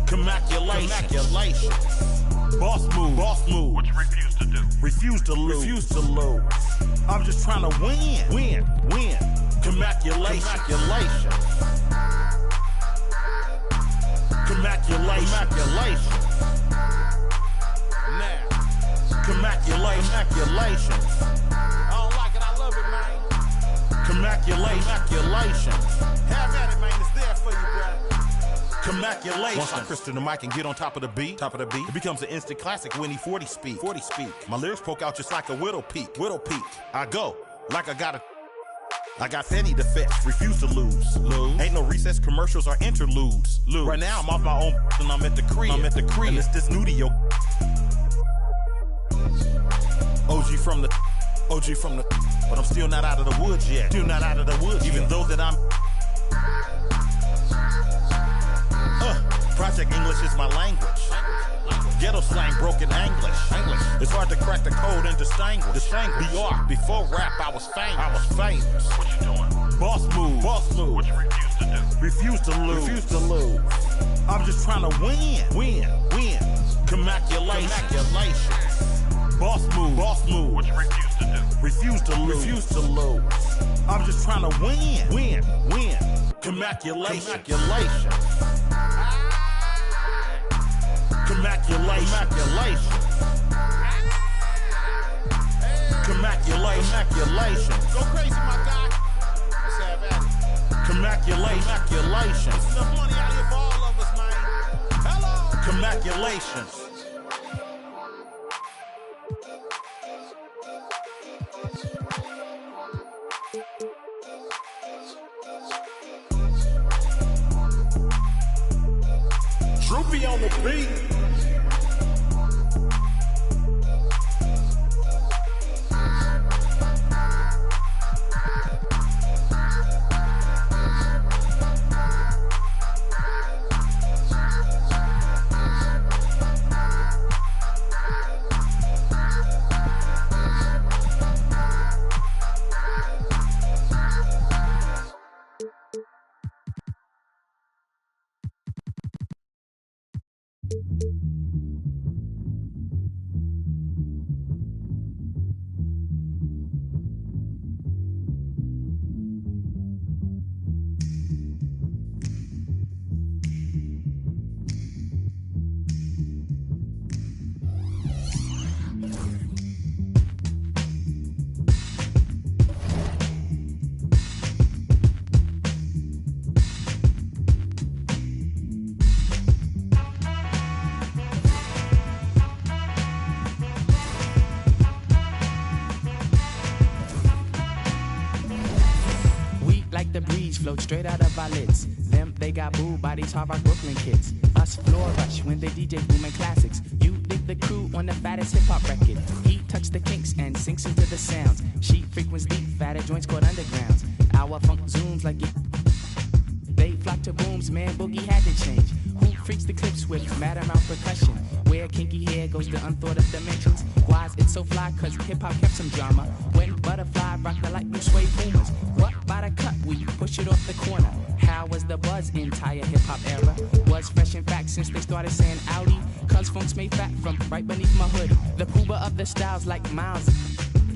Commaculation. Boss move. What you refuse to do? Refuse to lose. I'm just trying to win. Commaculation. Commaculation. I don't like it, I love it, man. Commaculation. Have at it, man, it's there for you, bro. Commaculation. Once I crystal the mic and get on top of the beat, it becomes an instant classic when he 40 speak. My lyrics poke out just like a widow peak. I go like I got Fanny to fetch, refuse to lose. Ain't no recess commercials or interludes. Right now I'm off my own and I'm at the crib. And it's this new to your OG from the, but I'm still not out of the woods yet. Even though that I'm Project English is my language. Ghetto slang, broken English. It's hard to crack the code and distinguish. BR, before rap, I was famous. What you doing? Boss move. What you refuse to do? Refuse to lose. I'm just trying to win. Commaculation. Boss move. What you refuse to do? Refuse to lose. I'm just trying to win. Commaculation. Go crazy, my guy. Let's have at it. Commaculation. There's enough money out here for all of us, man. Hello. Commaculation. Droopy on the beat. Float straight out of our lids. Them, they got booed by these Harvard Brooklyn kids. Us floor rush when they DJ booming classics. You dig the crew on the fattest hip hop record. He touch the kinks and sinks into the sounds. She frequents deep, fatter joints called undergrounds. Our funk zooms like it. They flock to booms, man, boogie had to change. Who freaks the clips with mad amount percussion? Where kinky hair goes to unthought of dimensions. Why's it so fly? Cause hip hop kept some drama. When Butterfly rocked the light blue suede Pumas. What by the cut? We push it off the corner. How was the buzz entire hip hop era? Was fresh in fact since they started saying Audi. Cause funk's made fat from right beneath my hood. The Pooba other styles like Miles.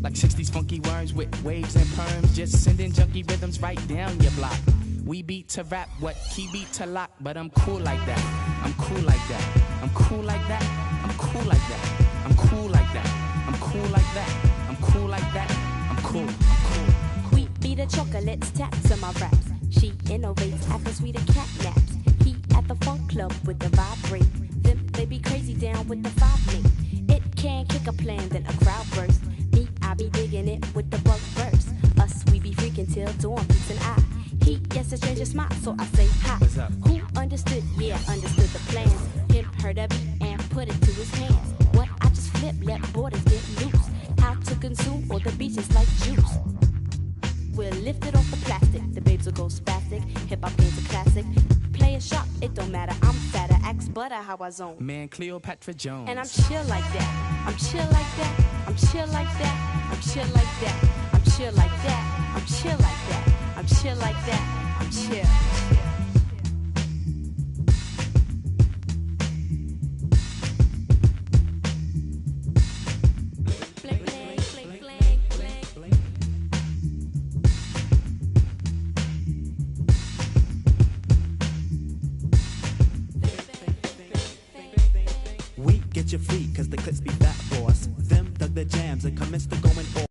Like 60s funky worms with waves and perms. Just sending junky rhythms right down your block. We beat to rap, what key beat to lock. But I'm cool like that. I'm cool like that. I'm cool like that. I'm cool like that. I'm cool like that. I'm cool like that. I'm cool like that. I'm cool. I'm cool. We beat the chocolates, taps on my raps. She innovates after sweeter cat naps. He at the funk club with the vibrate. Them they be crazy down with the 5 link. It can kick a plan, then a crowd burst. Me, I be digging it with the bug verse. Us, we be freaking till dawn, peace and I. He gets a stranger smile, so I say hi. Who understood? Yeah, understood the plans. Him heard a beat and put it to his hands. What I just flip, let borders get loose. How to consume all the beaches like juice. We'll lift it off the plastic. The babes will go spastic. Hip hop game's a classic. Play a shot, it don't matter. I'm fatter, axe butter, how I zone. Man, Cleopatra Jones. And I'm chill like that. I'm chill like that. I'm chill like that. I'm chill like that. I'm chill like that. I'm chill like that. I'm chill like that. I'm chill. We get you free, cause the clips be fat for us. Them dug the jams and commenced to going off.